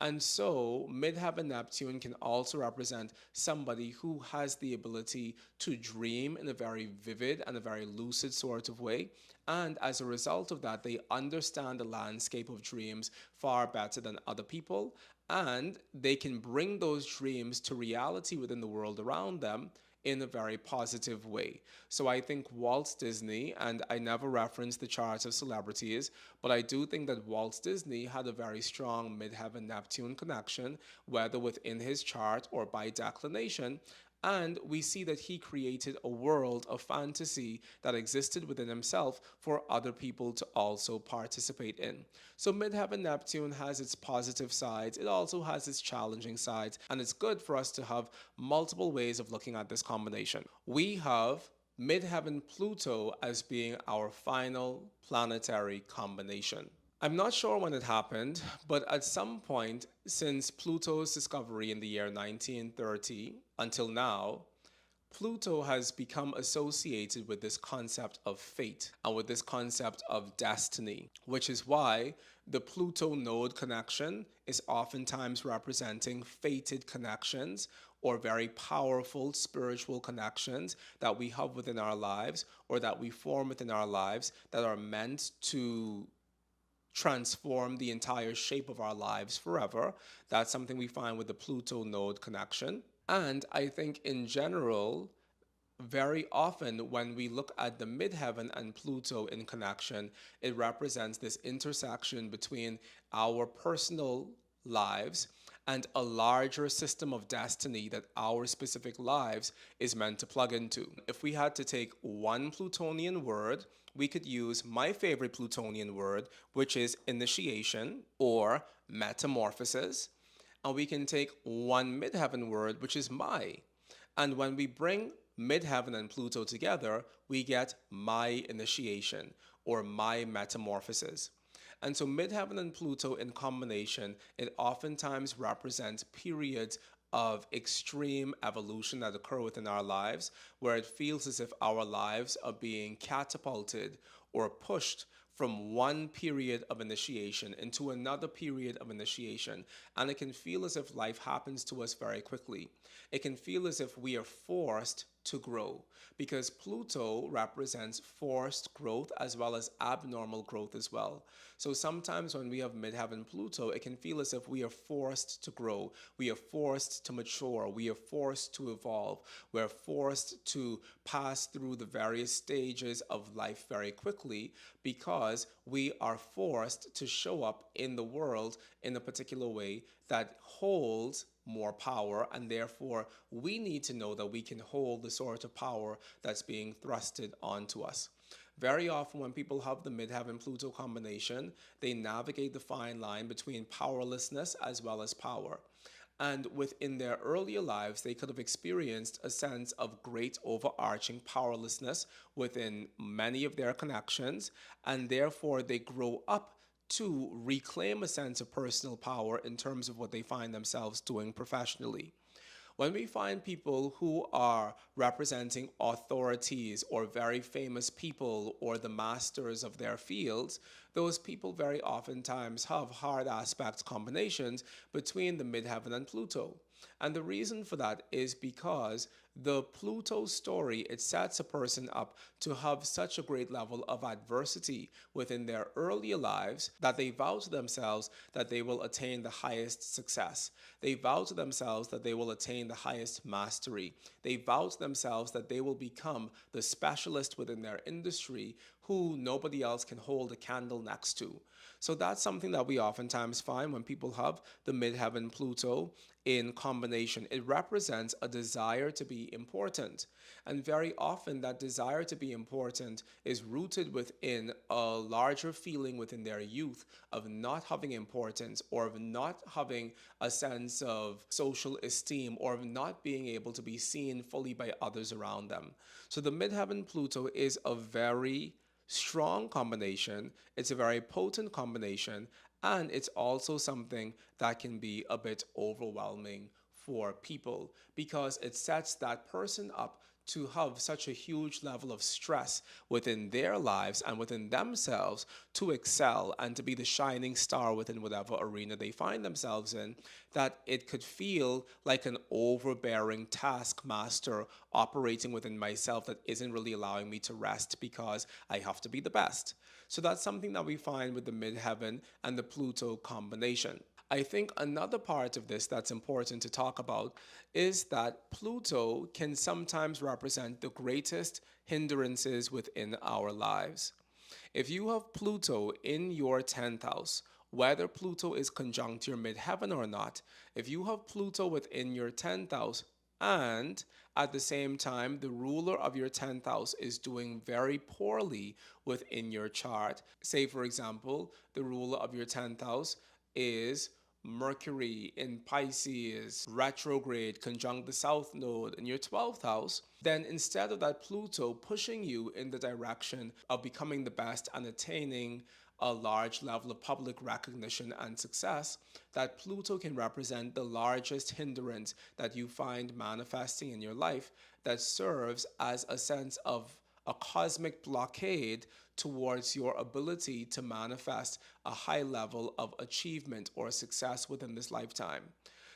And so, Midheaven Neptune can also represent somebody who has the ability to dream in a very vivid and a very lucid sort of way. And as a result of that, they understand the landscape of dreams far better than other people. And they can bring those dreams to reality within the world around them in a very positive way. So I think Walt Disney, and I never reference the charts of celebrities, but I do think that Walt Disney had a very strong Midheaven Neptune connection, whether within his chart or by declination. And we see that he created a world of fantasy that existed within himself for other people to also participate in. So Midheaven Neptune has its positive sides, it also has its challenging sides, and it's good for us to have multiple ways of looking at this combination. We have Midheaven Pluto as being our final planetary combination. I'm not sure when it happened, but at some point since Pluto's discovery in the year 1930 until now, Pluto has become associated with this concept of fate and with this concept of destiny, which is why the Pluto node connection is oftentimes representing fated connections or very powerful spiritual connections that we have within our lives or that we form within our lives that are meant to transform the entire shape of our lives forever. That's something we find with the Pluto node connection. And I think in general, very often when we look at the Midheaven and Pluto in connection, it represents this intersection between our personal lives and a larger system of destiny that our specific lives is meant to plug into. If we had to take one Plutonian word, we could use my favorite Plutonian word, which is initiation or metamorphosis. And we can take one Midheaven word, which is my. And when we bring Midheaven and Pluto together, we get my initiation or my metamorphosis. And so Midheaven and Pluto in combination, it oftentimes represents periods of extreme evolution that occur within our lives, where it feels as if our lives are being catapulted or pushed from one period of initiation into another period of initiation. And it can feel as if life happens to us very quickly. It can feel as if we are forced to grow, because Pluto represents forced growth as well as abnormal growth as well. So sometimes when we have Midheaven Pluto, it can feel as if we are forced to grow, we are forced to mature, we are forced to evolve, we're forced to pass through the various stages of life very quickly because we are forced to show up in the world in a particular way that holds more power, and therefore we need to know that we can hold the sort of power that's being thrusted onto us. Very often when people have the Midheaven Pluto combination, they navigate the fine line between powerlessness as well as power. And within their earlier lives, they could have experienced a sense of great overarching powerlessness within many of their connections, and therefore they grow up to reclaim a sense of personal power in terms of what they find themselves doing professionally. When we find people who are representing authorities or very famous people or the masters of their fields, those people very oftentimes have hard aspect combinations between the Midheaven and Pluto. And the reason for that is because the Pluto story, it sets a person up to have such a great level of adversity within their earlier lives that they vow to themselves that they will attain the highest success. They vow to themselves that they will attain the highest mastery. They vow to themselves that they will become the specialist within their industry who nobody else can hold a candle next to. So that's something that we oftentimes find when people have the midheaven Pluto in combination. It represents a desire to be important. And very often, that desire to be important is rooted within a larger feeling within their youth of not having importance, or of not having a sense of social esteem, or of not being able to be seen fully by others around them. So the midheaven Pluto is a very strong combination, it's a very potent combination, and it's also something that can be a bit overwhelming for people because it sets that person up to have such a huge level of stress within their lives and within themselves to excel and to be the shining star within whatever arena they find themselves in, that it could feel like an overbearing taskmaster operating within myself that isn't really allowing me to rest because I have to be the best. So that's something that we find with the midheaven and the Pluto combination. I think another part of this that's important to talk about is that Pluto can sometimes represent the greatest hindrances within our lives. If you have Pluto in your 10th house, whether Pluto is conjunct your midheaven or not, if you have Pluto within your 10th house and at the same time the ruler of your 10th house is doing very poorly within your chart, say for example, the ruler of your 10th house is Mercury in Pisces, retrograde, conjunct the South Node in your 12th house, then instead of that Pluto pushing you in the direction of becoming the best and attaining a large level of public recognition and success, that Pluto can represent the largest hindrance that you find manifesting in your life that serves as a sense of a cosmic blockade towards your ability to manifest a high level of achievement or success within this lifetime.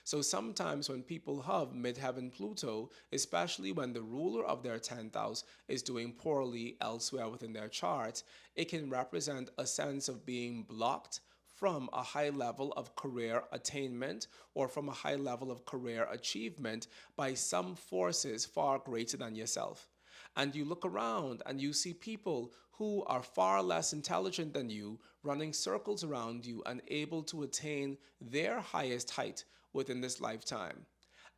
So sometimes when people have midheaven Pluto, especially when the ruler of their 10th house is doing poorly elsewhere within their chart, it can represent a sense of being blocked from a high level of career attainment or from a high level of career achievement by some forces far greater than yourself. And you look around and you see people who are far less intelligent than you running circles around you and able to attain their highest height within this lifetime.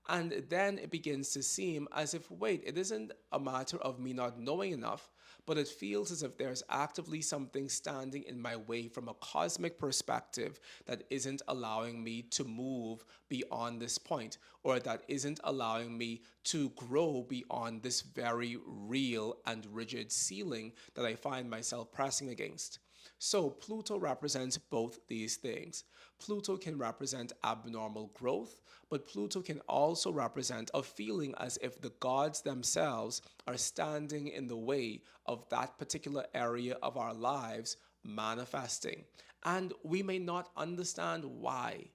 And then it begins to seem as if, wait, it isn't a matter of me not knowing enough, but it feels as if there's actively something standing in my way from a cosmic perspective that isn't allowing me to move beyond this point, or that isn't allowing me to grow beyond this very real and rigid ceiling that I find myself pressing against. So Pluto represents both these things. Pluto can represent abnormal growth, but Pluto can also represent a feeling as if the gods themselves are standing in the way of that particular area of our lives manifesting. And we may not understand why.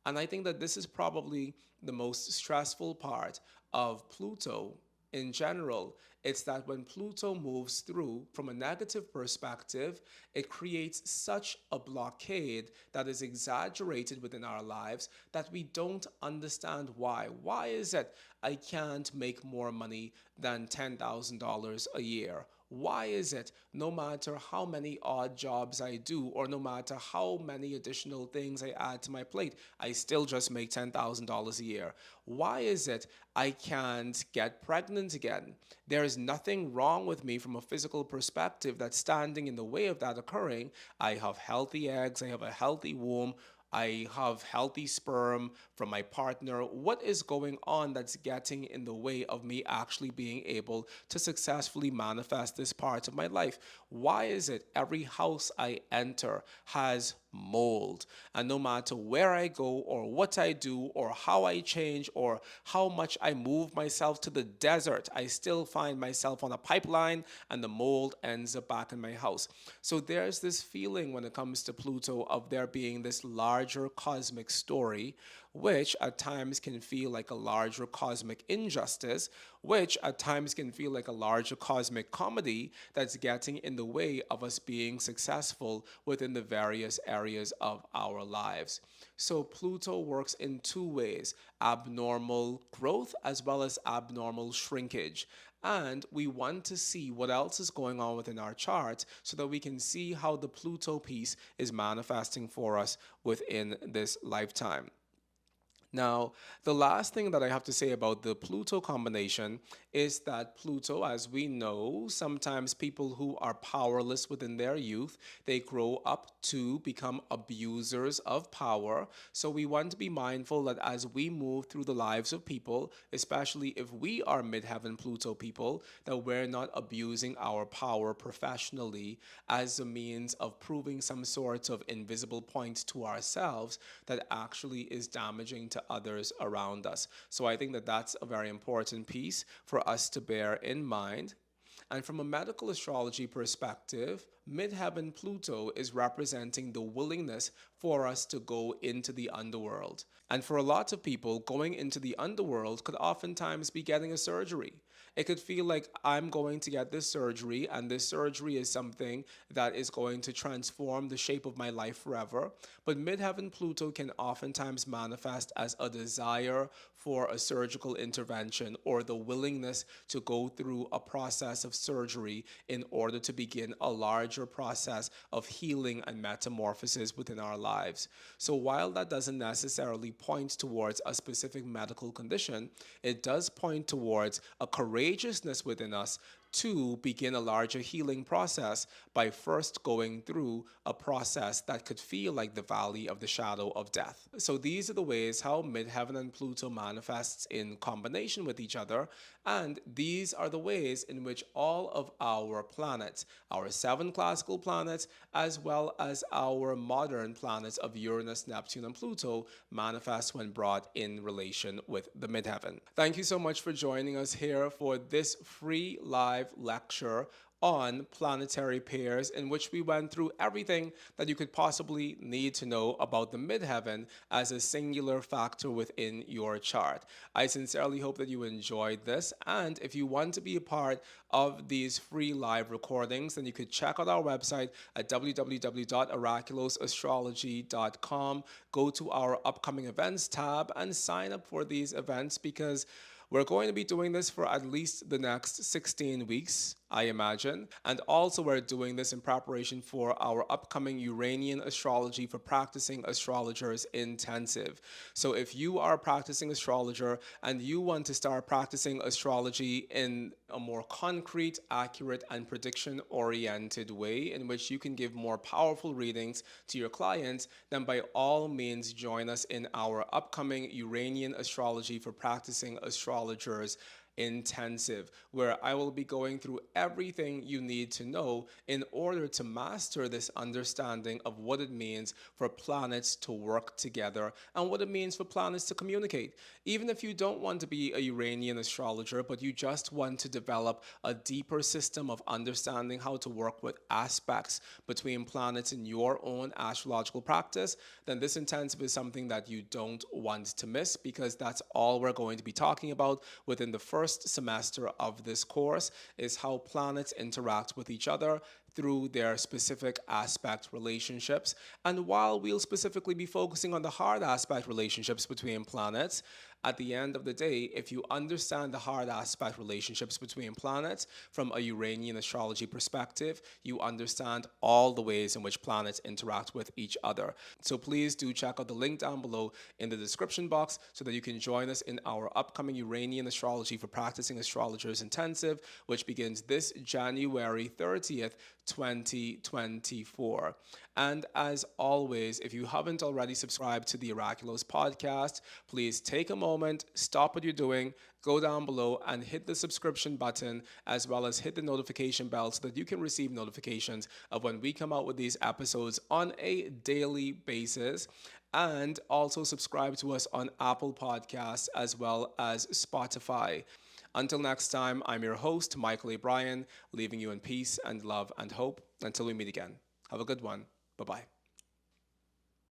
And I think that this is probably the most stressful part of Pluto in general. It's that when Pluto moves through from a negative perspective, it creates such a blockade that is exaggerated within our lives that we don't understand why. Why is it I can't make more money than $10,000 a year? Why is it no matter how many odd jobs I do or no matter how many additional things I add to my plate, I still just make $10,000 a year? Why is it I can't get pregnant again? There is nothing wrong with me from a physical perspective that's standing in the way of that occurring. I have healthy eggs, I have a healthy womb, I have healthy sperm from my partner. What is going on that's getting in the way of me actually being able to successfully manifest this part of my life? Why is it every house I enter has mold? And no matter where I go or what I do or how I change or how much I move myself to the desert, I still find myself on a pipeline and the mold ends up back in my house. So there's this feeling when it comes to Pluto of there being this larger cosmic story which at times can feel like a larger cosmic injustice, which at times can feel like a larger cosmic comedy that's getting in the way of us being successful within the various areas of our lives. So Pluto works in two ways: abnormal growth as well as abnormal shrinkage. And we want to see what else is going on within our chart so that we can see how the Pluto piece is manifesting for us within this lifetime. Now, the last thing that I have to say about the Pluto combination is that Pluto, as we know, sometimes people who are powerless within their youth, they grow up to become abusers of power. So we want to be mindful that as we move through the lives of people, especially if we are midheaven Pluto people, that we're not abusing our power professionally as a means of proving some sort of invisible point to ourselves that actually is damaging to others around us. So I think that that's a very important piece for us to bear in mind. And from a medical astrology perspective, midheaven Pluto is representing the willingness for us to go into the underworld. And for a lot of people, going into the underworld could oftentimes be getting a surgery. It could feel like I'm going to get this surgery, and this surgery is something that is going to transform the shape of my life forever. But midheaven Pluto can oftentimes manifest as a desire for a surgical intervention or the willingness to go through a process of surgery in order to begin a larger process of healing and metamorphosis within our lives. So while that doesn't necessarily point towards a specific medical condition, it does point towards a courageousness within us to begin a larger healing process by first going through a process that could feel like the valley of the shadow of death. So these are the ways how midheaven and Pluto manifests in combination with each other, and these are the ways in which all of our planets, our 7 classical planets, as well as our modern planets of Uranus, Neptune, and Pluto, manifest when brought in relation with the midheaven. Thank you so much for joining us here for this free live lecture on planetary pairs, in which we went through everything that you could possibly need to know about the midheaven as a singular factor within your chart. I sincerely hope that you enjoyed this, and if you want to be a part of these free live recordings, then you could check out our website at www.oraculosastrology.com. Go to our upcoming events tab and sign up for these events, because we're going to be doing this for at least the next 16 weeks, I imagine. And also we're doing this in preparation for our upcoming Uranian Astrology for Practicing Astrologers Intensive. So if you are a practicing astrologer and you want to start practicing astrology in a more concrete, accurate, and prediction-oriented way in which you can give more powerful readings to your clients, then by all means join us in our upcoming Uranian Astrology for Practicing Astrologers Intensive, where I will be going through everything you need to know in order to master this understanding of what it means for planets to work together and what it means for planets to communicate. Even if you don't want to be a Uranian astrologer, but you just want to develop a deeper system of understanding how to work with aspects between planets in your own astrological practice, then this intensive is something that you don't want to miss, because that's all we're going to be talking about within the first semester of this course, is how planets interact with each other through their specific aspect relationships. And while we'll specifically be focusing on the hard aspect relationships between planets, at the end of the day, if you understand the hard aspect relationships between planets from a Uranian astrology perspective, you understand all the ways in which planets interact with each other. So please do check out the link down below in the description box so that you can join us in our upcoming Uranian Astrology for Practicing Astrologers Intensive, which begins this January 30th, 2024. And as always, if you haven't already subscribed to the Oraculos Podcast, please take a moment, stop what you're doing, go down below and hit the subscription button, as well as hit the notification bell so that you can receive notifications of when we come out with these episodes on a daily basis. And also subscribe to us on Apple Podcasts as well as Spotify. Until next time, I'm your host, Mychal Bryan, leaving you in peace and love and hope until we meet again. Have a good one. Bye-bye.